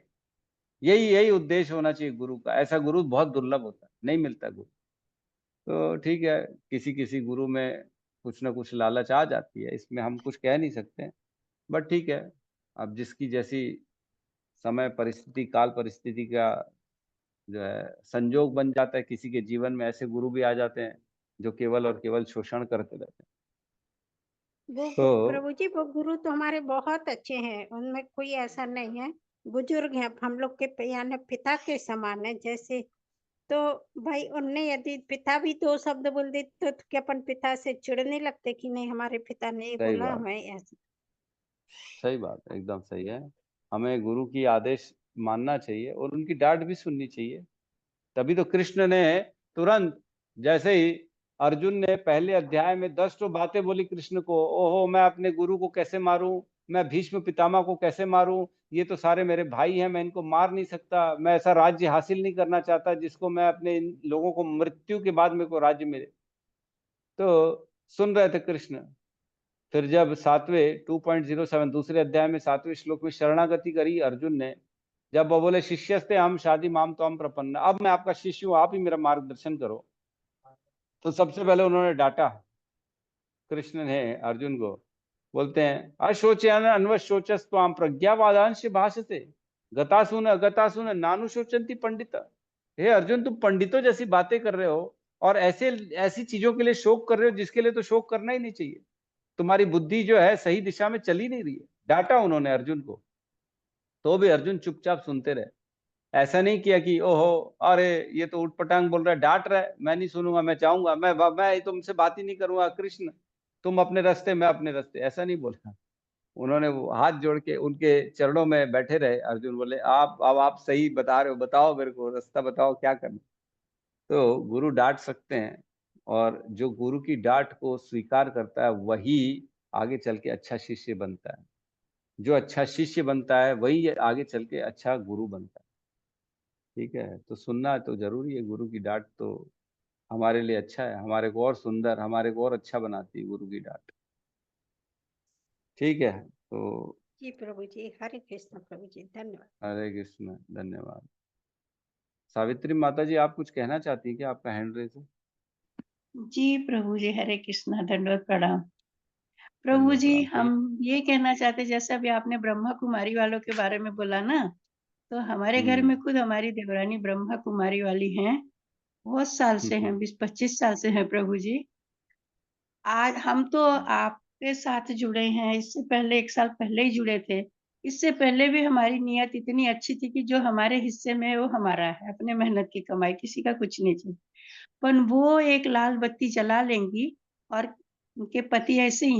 Speaker 1: यही उद्देश्य होना चाहिए गुरु का। ऐसा गुरु बहुत दुर्लभ होता है, नहीं मिलता गुरु। तो ठीक है, किसी किसी गुरु में कुछ ना कुछ लालच आ जाती है, इसमें हम कुछ कह नहीं सकते, बट ठीक है, अब जिसकी जैसी समय परिस्थिति, काल परिस्थिति का जो है संजोग बन जाता है, किसी के जीवन में ऐसे गुरु भी आ जाते हैं जो केवल और केवल शोषण करते रहते हैं।
Speaker 4: प्रभु जी वो गुरु तो हमारे बहुत अच्छे हैं, उनमें कोई ऐसा नहीं है, बुजुर्ग हैं, हम लोग के यानी पिता के समान है जैसे। तो भाई उनने यदि पिता भी 2 शब्द बोल दे तो क्या अपन पिता से चिढ़ने लगते कि नहीं हमारे पिता ने ये
Speaker 1: सही
Speaker 4: बोला,
Speaker 1: बात,
Speaker 4: हमें ऐसे।
Speaker 1: सही बात, एकदम सही है। हमें गुरु की आदेश मानना चाहिए और उनकी डांट भी सुननी चाहिए। तभी तो कृष्ण ने तुरंत, जैसे ही अर्जुन ने पहले अध्याय में 10 तो बातें बोली कृष्ण को, ओहो मैं अपने गुरु को कैसे मारूं, मैं भीष्म पितामह को कैसे मारूं, ये तो सारे मेरे भाई हैं, मैं इनको मार नहीं सकता, मैं ऐसा राज्य हासिल नहीं करना चाहता जिसको मैं अपने इन लोगों को मृत्यु के बाद मेरे को राज्य मिले। तो सुन रहे थे कृष्ण। फिर जब 7वें 2.07 दूसरे अध्याय में 7वें श्लोक में शरणागति करी अर्जुन ने, जब वो बोले शिष्यस्ते हम शादी माम तो हम प्रपन्न, अब मैं आपका शिष्य हूं, आप ही मेरा मार्गदर्शन करो, तो सबसे पहले उन्होंने डांटा कृष्ण ने अर्जुन को। बोलते हैं अशोचन अन्वशोचस्त्वाम प्रज्ञावादांश भाषते गतासुन नानुशोचंती पंडित। हे अर्जुन, तुम पंडितों जैसी बातें कर रहे हो और ऐसी चीजों के लिए शोक कर रहे हो जिसके लिए तो शोक करना ही नहीं चाहिए। तुम्हारी बुद्धि जो है सही दिशा में चली नहीं रही है। डांटा उन्होंने अर्जुन को, तो भी अर्जुन चुपचाप सुनते रहे। ऐसा नहीं किया कि ओहो अरे ये तो उटपटांग बोल रहा है, डांट रहा है, मैं नहीं सुनूंगा, मैं जाऊंगा, मैं तुमसे बात ही नहीं करूंगा, कृष्ण तुम अपने रास्ते मैं अपने रास्ते, ऐसा नहीं बोला। उन्होंने वो हाथ जोड़ के उनके चरणों में बैठे रहे। अर्जुन बोले आप सही बता रहे हो, बताओ मेरे को रास्ता बताओ क्या करना। तो गुरु डांट सकते हैं, और जो गुरु की डांट को स्वीकार करता है वही आगे चल के अच्छा शिष्य बनता है। जो अच्छा शिष्य बनता है वही आगे चल के अच्छा गुरु बनता है। ठीक है, तो सुनना तो जरूरी है। गुरु की डांट तो हमारे लिए अच्छा है, हमारे को और सुंदर, हमारे को और अच्छा बनाती है गुरु की डांट। ठीक है, तो
Speaker 4: जी प्रभु जी, हरे कृष्ण प्रभु जी, धन्यवाद।
Speaker 1: हरे कृष्ण, धन्यवाद। सावित्री माता जी, आप कुछ कहना चाहती हैं क्या? आपका हैंड रेज है।
Speaker 3: जी प्रभु जी, हरे कृष्णा, दंडवत प्रणाम। प्रभु जी हम ये कहना चाहते, जैसे अभी आपने ब्रह्मा कुमारी वालों के बारे में बोला ना, तो हमारे घर में खुद हमारी देवरानी ब्रह्मा कुमारी वाली हैं, बहुत साल से हैं, 20-25 साल से हैं प्रभु जी। आज हम तो आपके साथ जुड़े हैं, इससे पहले 1 साल पहले ही जुड़े थे। इससे पहले भी हमारी नियत इतनी अच्छी थी कि जो हमारे हिस्से में है वो हमारा है, अपने मेहनत की कमाई, किसी का कुछ नहीं चाहिए। पर वो एक लाल बत्ती जला लेंगी, और उनके पति ऐसे ही हैं।